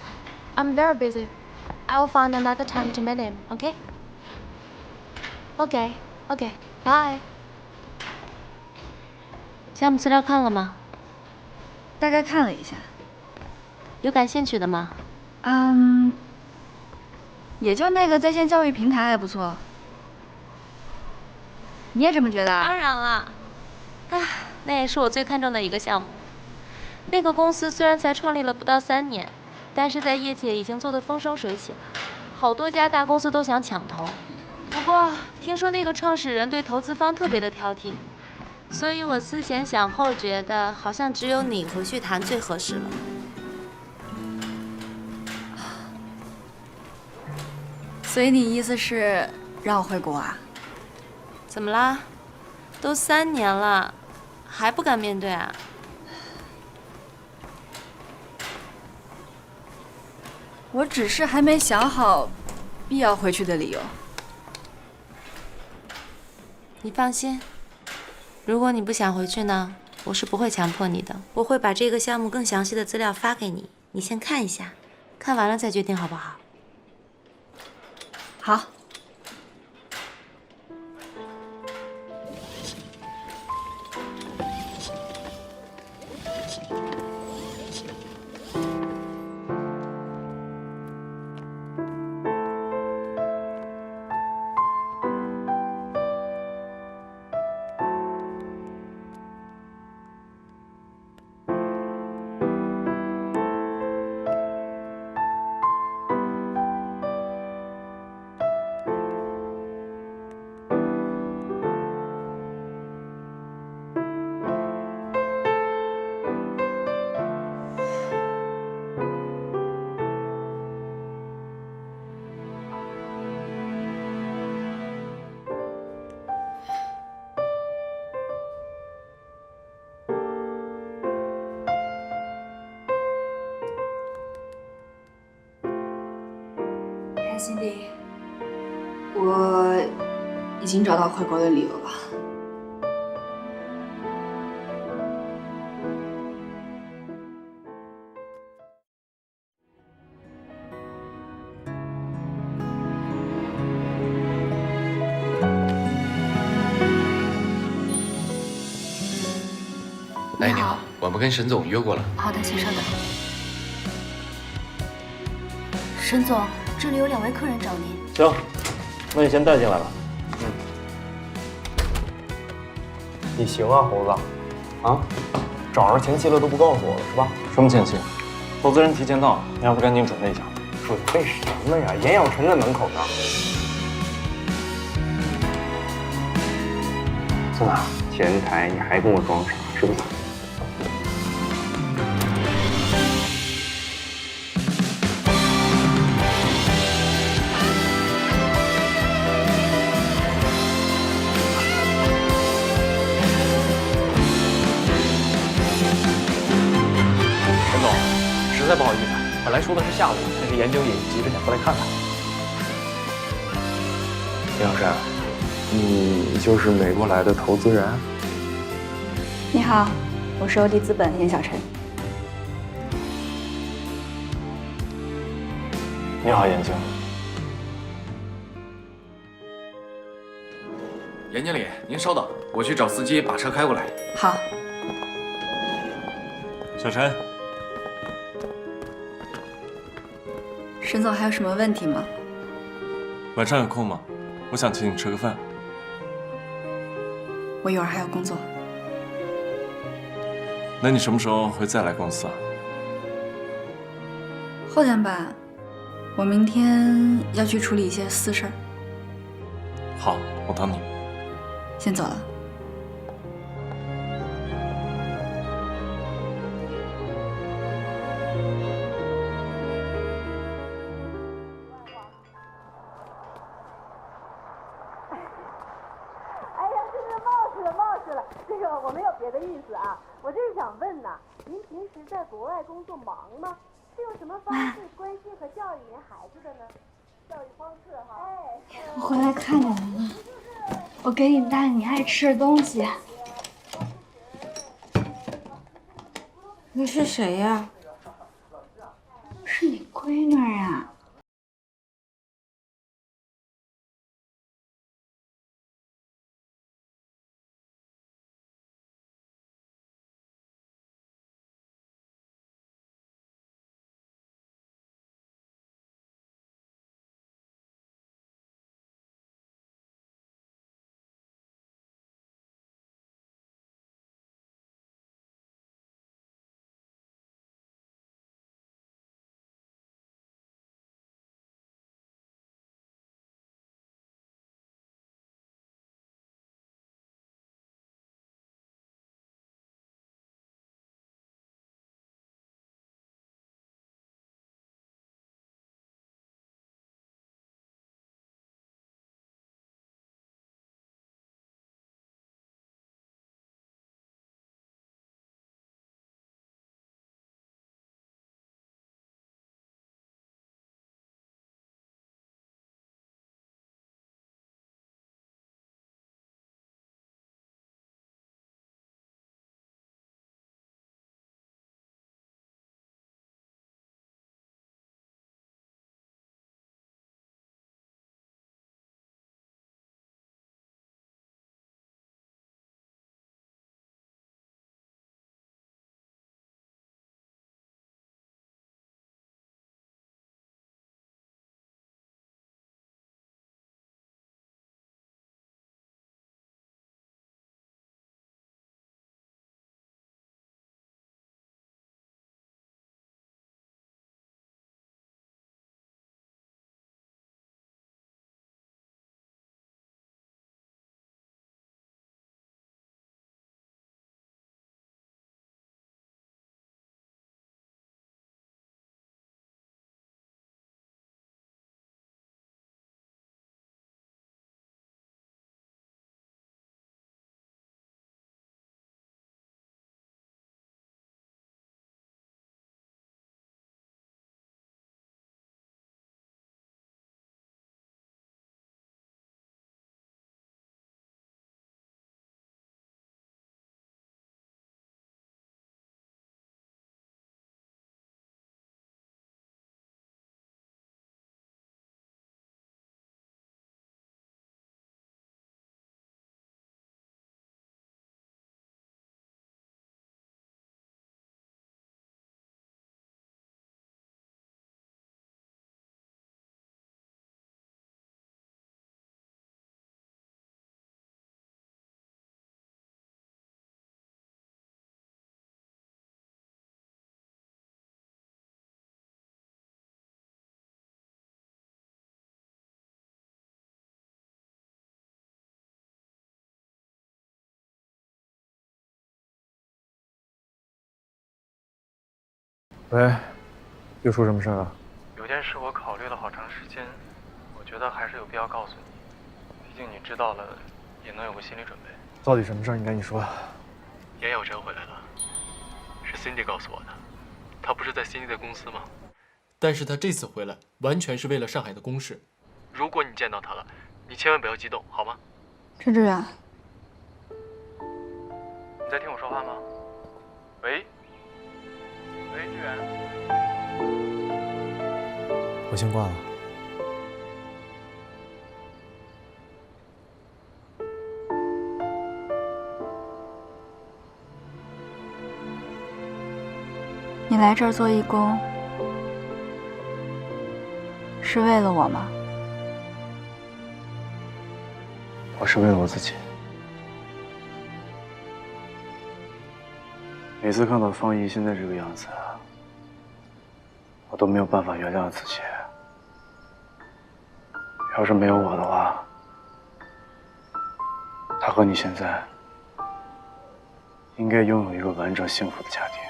I'm very busy. I'll find another time to meet him, okay? Okay, bye. 项目资料看了吗？大概看了一下。有感兴趣的吗？也就那个在线教育平台还不错。你也这么觉得啊？当然了，那也是我最看重的一个项目。那个公司虽然才创立了不到3年，但是在业界已经做得风生水起了，好多家大公司都想抢投。不过听说那个创始人对投资方特别的挑剔，所以我思前想后，觉得好像只有你回去谈最合适了。所以你意思是让我回国啊？怎么啦？都3年了，还不敢面对啊？我只是还没想好必要回去的理由。你放心，如果你不想回去呢，我是不会强迫你的。我会把这个项目更详细的资料发给你，你先看一下，看完了再决定好不好？好。辛迪，我已经找到回国的理由了。哎，你好，我们跟沈总约过了。好的，请稍等。沈总，这里有2位客人找您。行，那你先带进来吧。你行啊，猴子，啊，找着前妻了都不告诉我了是吧？什么前妻？投资人提前到，你还不赶紧准备一下？准备什么呀？严养纯在门口呢。在哪？前台，你还跟我装傻是不是？实在不好意思，本来说的是下午，但是研究也急着想过来看看。林小山，你就是美国来的投资人？你好，我是欧迪资本严小晨。你好，严经。严经理，您稍等，我去找司机把车开过来。好。小陈。沈总还有什么问题吗？晚上有空吗？我想请你吃个饭。我一会儿还有工作。那你什么时候会再来公司啊？后天吧，我明天要去处理一些私事儿。好，我等你。先走了。我没有别的意思啊，我就是想问呐，您平时在国外工作忙吗？是用什么方式关心和教育您孩子的呢？教育方式哈。我回来看你了，我给你带你爱吃的东西。你是谁呀？是你闺女啊。喂，又出什么事了？有件事我考虑了好长时间，我觉得还是有必要告诉你，毕竟你知道了，也能有个心理准备。到底什么事儿？你赶紧说。严有真回来了，是 Cindy 告诉我的。他不是在 Cindy 的公司吗？但是他这次回来完全是为了上海的公事。如果你见到他了，你千万不要激动，好吗？陈志远，你在听我说话吗？喂，喂，志远。我先挂了。你来这儿做义工，是为了我吗？我是为了我自己。每次看到方怡现在这个样子，我都没有办法原谅自己。要是没有我的话，她和你现在应该拥有一个完整幸福的家庭。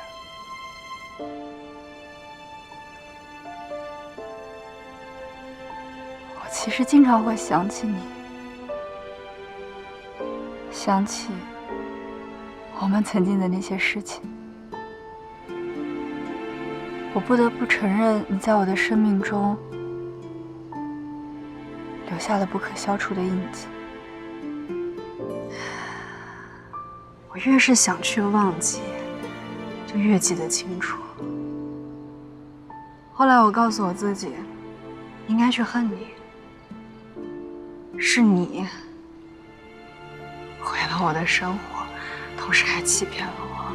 我其实经常会想起你，想起我们曾经的那些事情。我不得不承认，你在我的生命中留下了不可消除的印记。我越是想去忘记，就越记得清楚。后来我告诉我自己，应该去恨你，是你毁了我的生活，同时还欺骗了我。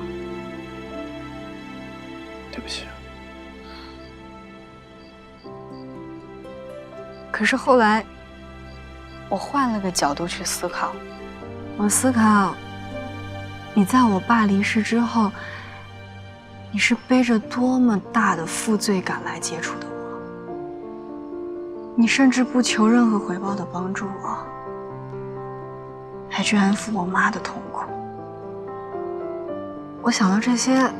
对不起。可是后来，我换了个角度去思考，我思考，你在我爸离世之后，你是背着多么大的负罪感来接触的我，你甚至不求任何回报的帮助我，还去安抚我妈的痛苦。我想到这些，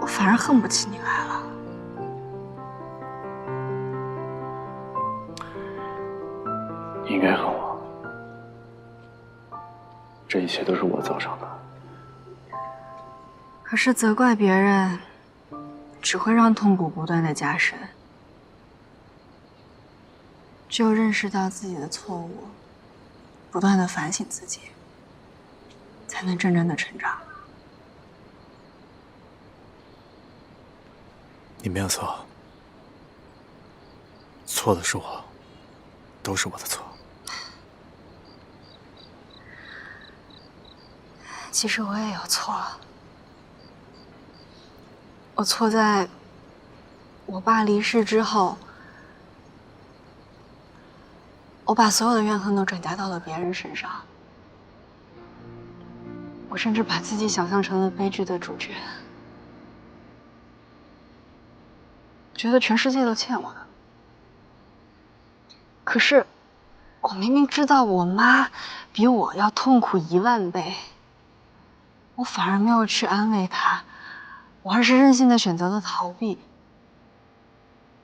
我反而恨不起你来了。你应该恨我，这一切都是我造成的。可是责怪别人，只会让痛苦不断的加深。只有认识到自己的错误，不断的反省自己，才能真正的成长。你没有错，错的是我，都是我的错。其实我也有错，我错在我爸离世之后，我把所有的怨恨都转嫁到了别人身上，我甚至把自己想象成了悲剧的主角，觉得全世界都欠我的。可是，我明明知道我妈比我要痛苦10000倍。我反而没有去安慰他，我而是任性的选择了逃避。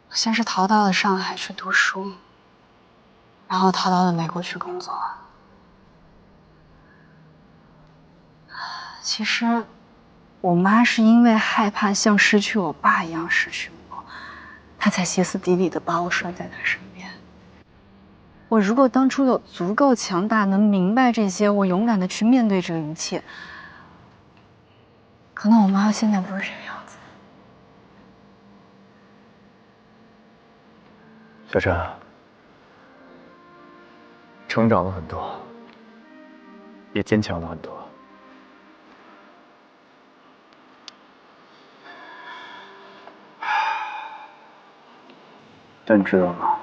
我先是逃到了上海去读书，然后逃到了美国去工作。其实，我妈是因为害怕像失去我爸一样失去我，她才歇斯底里的把我拴在她身边。我如果当初有足够强大，能明白这些，我勇敢的去面对这一切。可能我妈现在不是这个样子。小陈，成长了很多，也坚强了很多。但你知道吗？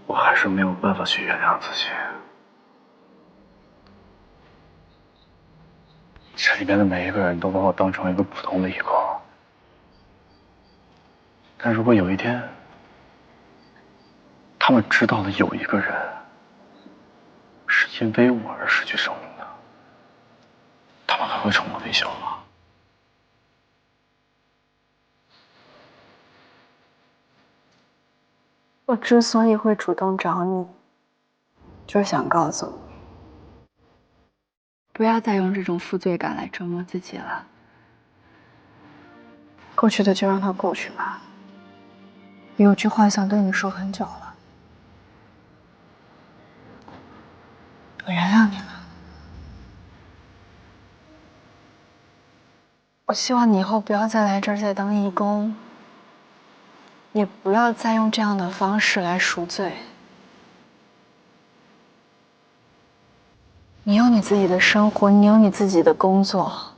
我还是没有办法去原谅自己。这里面的每一个人都把我当成一个普通的义工，但如果有一天，他们知道了有一个人是因为我而失去生命的，他们还会冲我微笑吗？我之所以会主动找你，就是想告诉你，不要再用这种负罪感来折磨自己了。过去的就让它过去吧。有句话想对你说很久了，我原谅你了。我希望你以后不要再来这儿再当义工，也不要再用这样的方式来赎罪。你有你自己的生活，你有你自己的工作，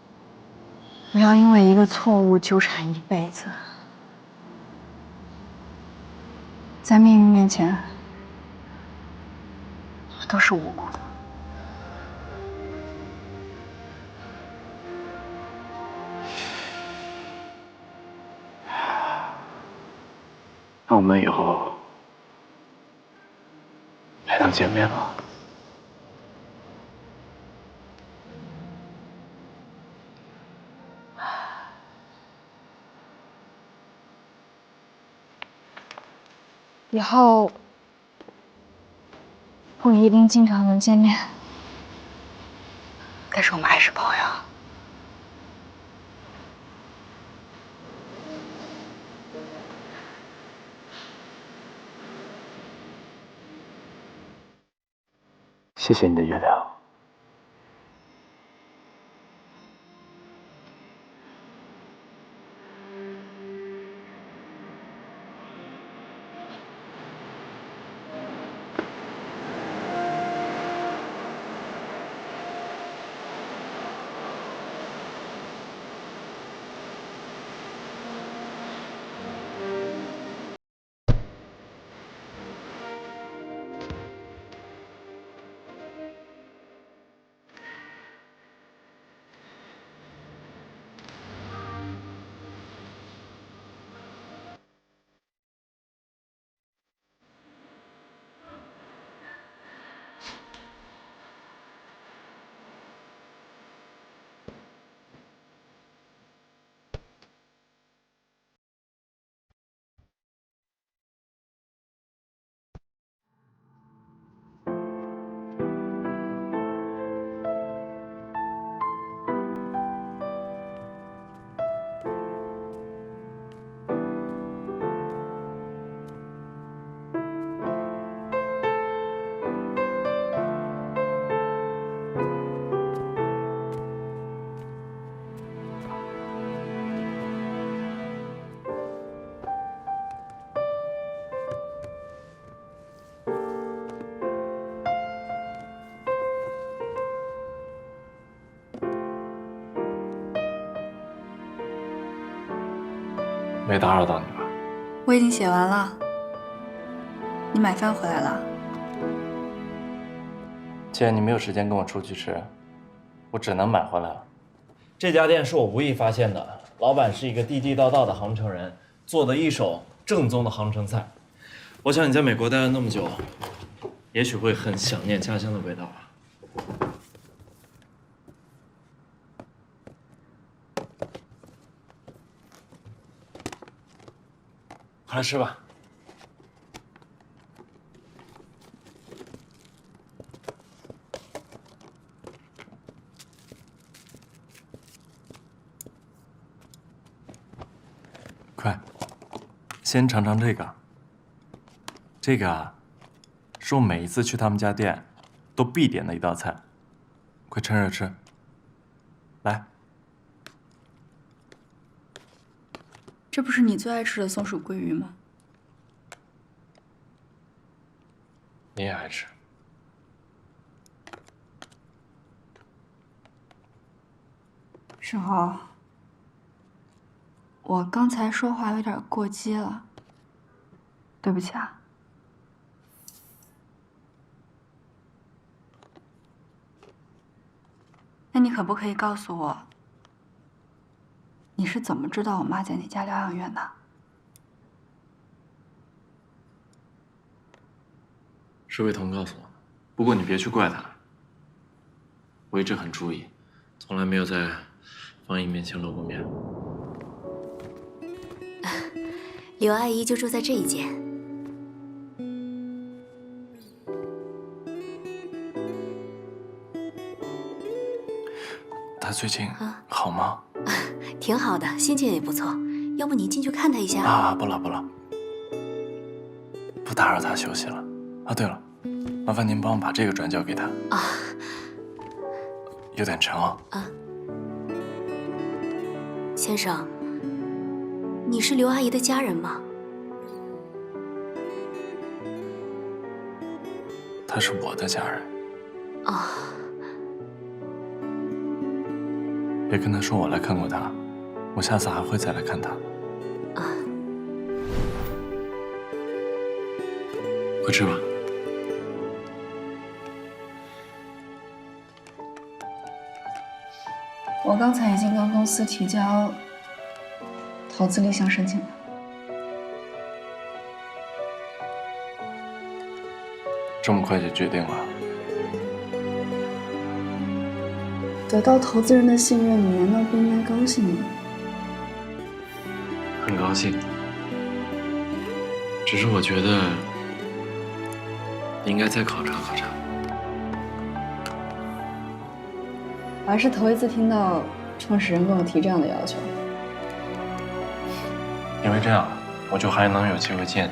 不要因为一个错误纠缠一辈子。在命运面前，都是无辜的。那我们以后还能见面吗？以后不一定经常能见面，但是我们还是朋友。谢谢你的原谅。没打扰到你吧？我已经写完了。你买饭回来了？既然你没有时间跟我出去吃，我只能买回来了。这家店是我无意发现的，老板是一个地地道道的杭城人，做的一手正宗的杭城菜。我想你在美国待了那么久，也许会很想念家乡的味道吧。快来吃吧。快，先尝尝这个。这个啊，是我每一次去他们家店都必点的一道菜。快趁热吃。来，这不是你最爱吃的松鼠桂鱼吗？你也爱吃。世豪，我刚才说话有点过激了，对不起啊。那你可不可以告诉我，你是怎么知道我妈在那家疗养院的？是魏彤告诉我的，不过你别去怪他，我一直很注意，从来没有在方姨面前露过面。刘阿姨就住在这一间。她最近好吗？挺好的，心情也不错。要不你进去看她一下？啊，不了不了，不打扰她休息了。啊，对了，麻烦您帮我把这个转交给她。啊，有点沉哦。啊，先生，你是刘阿姨的家人吗？她是我的家人。哦。别跟她说我来看过她，我下次还会再来看她。啊。快吃吧。我刚才已经跟公司提交投资立项申请了。这么快就决定了？得到投资人的信任，你难道不应该高兴吗？很高兴，只是我觉得你应该再考察考察。我还是头一次听到创始人跟我提这样的要求。因为这样，我就还能有机会见你。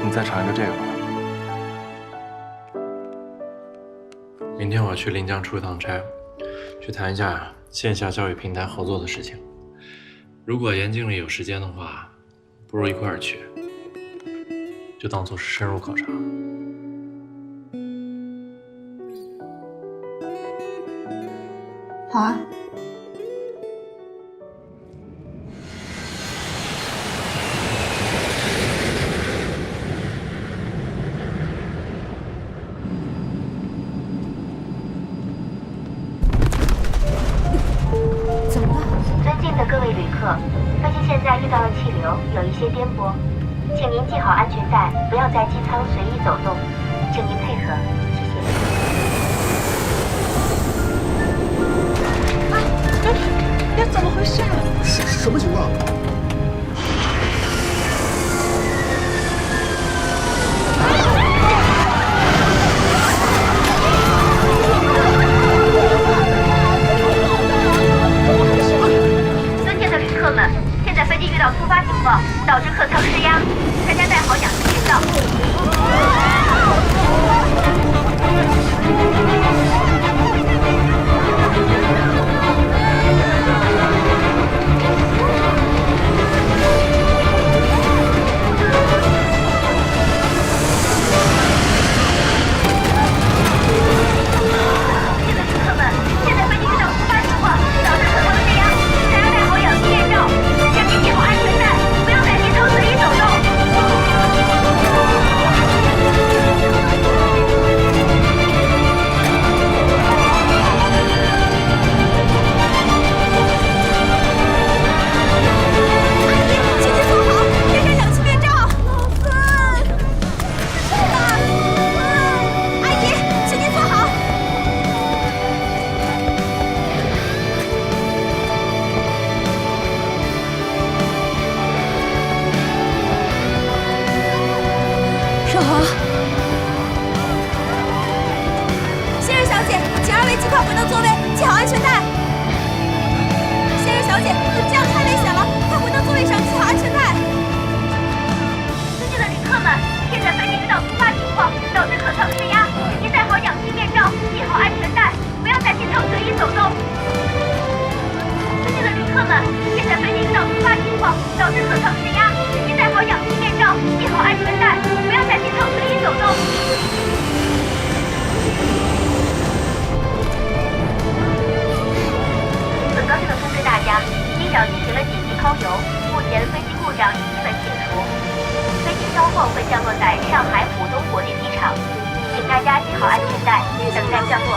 你再尝一个这个吧。明天我要去临江出一趟差，去谈一下线下教育平台合作的事情。如果严经理有时间的话，不如一块儿去，就当做是深入考察。好啊。各位旅客，飞机现在遇到了气流，有一些颠簸，请您系好安全带，不要在机舱随意走动，请您配合，谢谢。呀，怎么回事啊？什么情况？现在飞机遇到突发情况，导致客舱失压，大家带好氧气面罩。油，目前飞机故障已基本解除，飞机稍后会降落在上海浦东国际机场，请大家系好安全带，等待降落。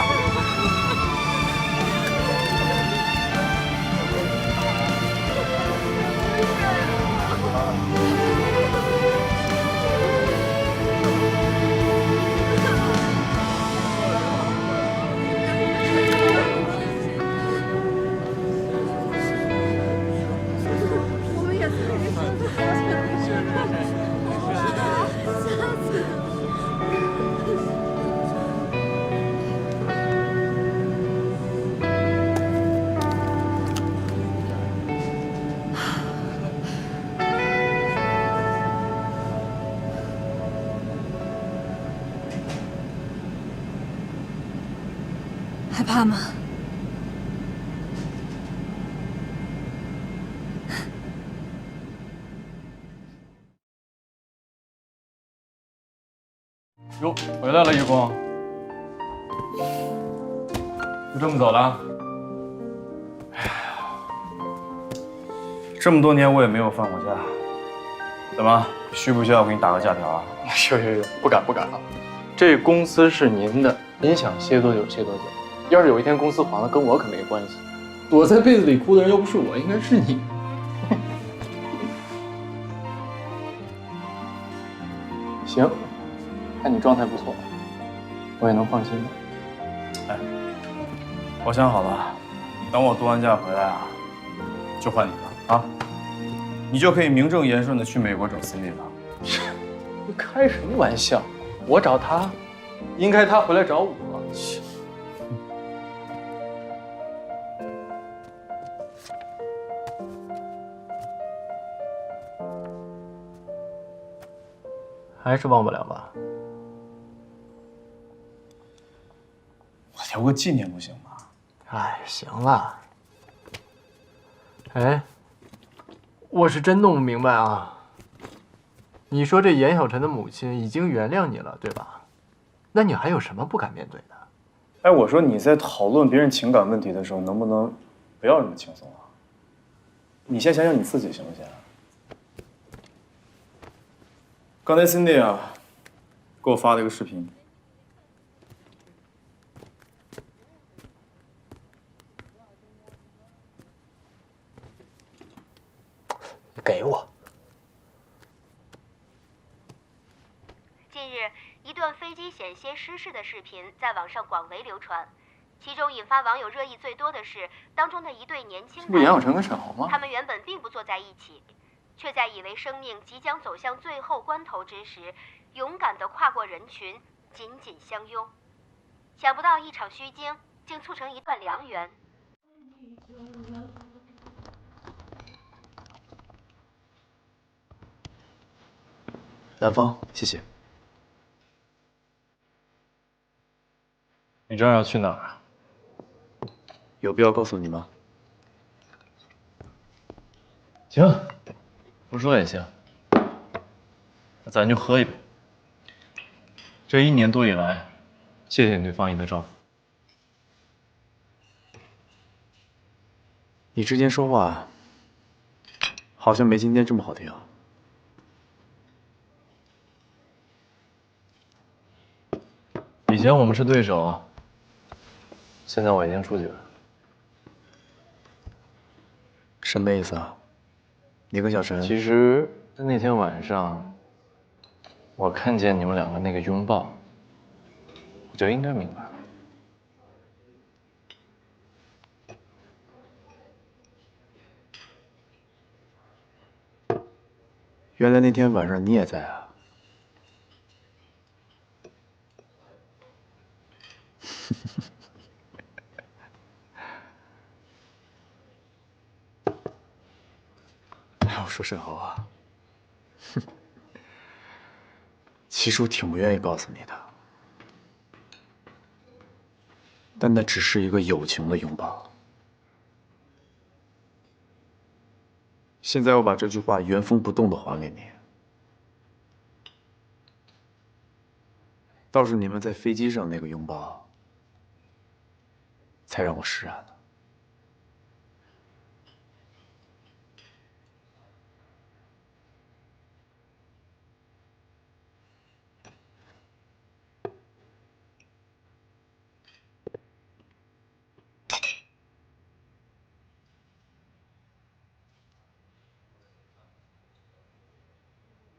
害怕吗？哟，回来了，义工。就这么走了？哎呀，这么多年我也没有放过假。怎么，需不需要我给你打个假条啊？有，不敢啊。这公司是您的，您想歇多久歇多久。要是有一天公司黄了，跟我可没关系。躲在被子里哭的人又不是我，应该是你。行，看你状态不错，我也能放心了。哎，我想好了，等我度完假回来啊，就换你了啊，你就可以名正言顺的去美国整Cindy了。你开什么玩笑？我找他，应该他回来找我。还是忘不了吧？我留个纪念不行吗？哎，行了。哎，我是真弄不明白啊。你说这严小晨的母亲已经原谅你了，对吧？那你还有什么不敢面对的？哎，我说你在讨论别人情感问题的时候，能不能不要这么轻松啊？你先想想你自己行不行？刚才 Cindy 啊，给我发了一个视频。给我。近日，一段飞机险些失事的视频在网上广为流传，其中引发网友热议最多的是当中的一对年轻男女。不是杨晓晨跟沈豪吗？他们原本并不坐在一起，却在以为生命即将走向最后关头之时，勇敢地跨过人群，紧紧相拥。想不到一场虚惊，竟促成一段良缘。南方，谢谢。你这儿要去哪儿啊？有必要告诉你吗？行，不说也行。那咱就喝一杯。这1年多以来，谢谢你对方姨的照顾。你之前说话，好像没今天这么好听啊。以前我们是对手，现在我已经出局了。什么意思啊？你跟小陈……其实，在那天晚上，我看见你们两个那个拥抱，我就应该明白了。原来那天晚上你也在啊。我说沈豪啊，其实我挺不愿意告诉你的，但那只是一个友情的拥抱。现在我把这句话原封不动的还给你，倒是你们在飞机上那个拥抱，才让我释然了。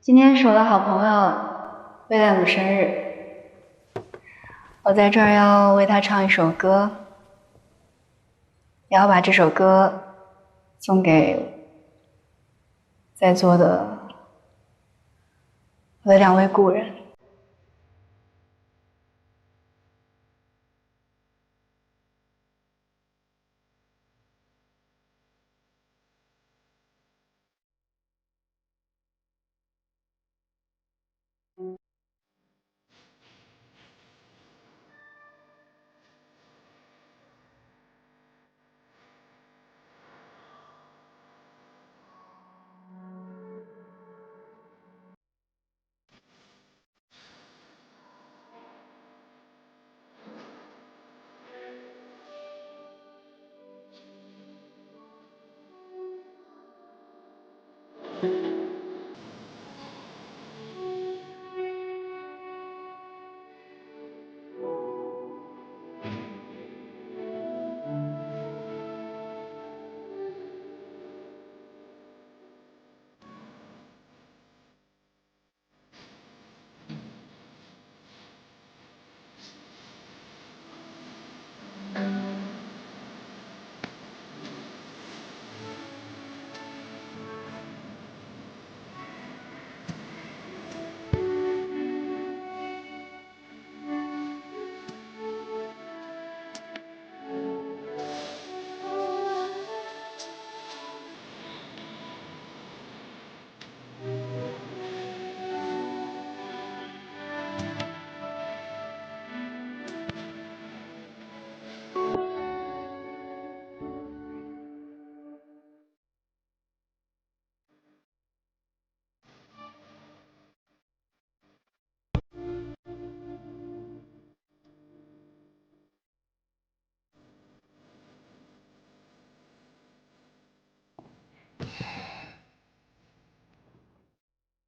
今天是我的好朋友威廉姆生日，我在这儿要为他唱一首歌，也要把这首歌送给在座的我的2位故人。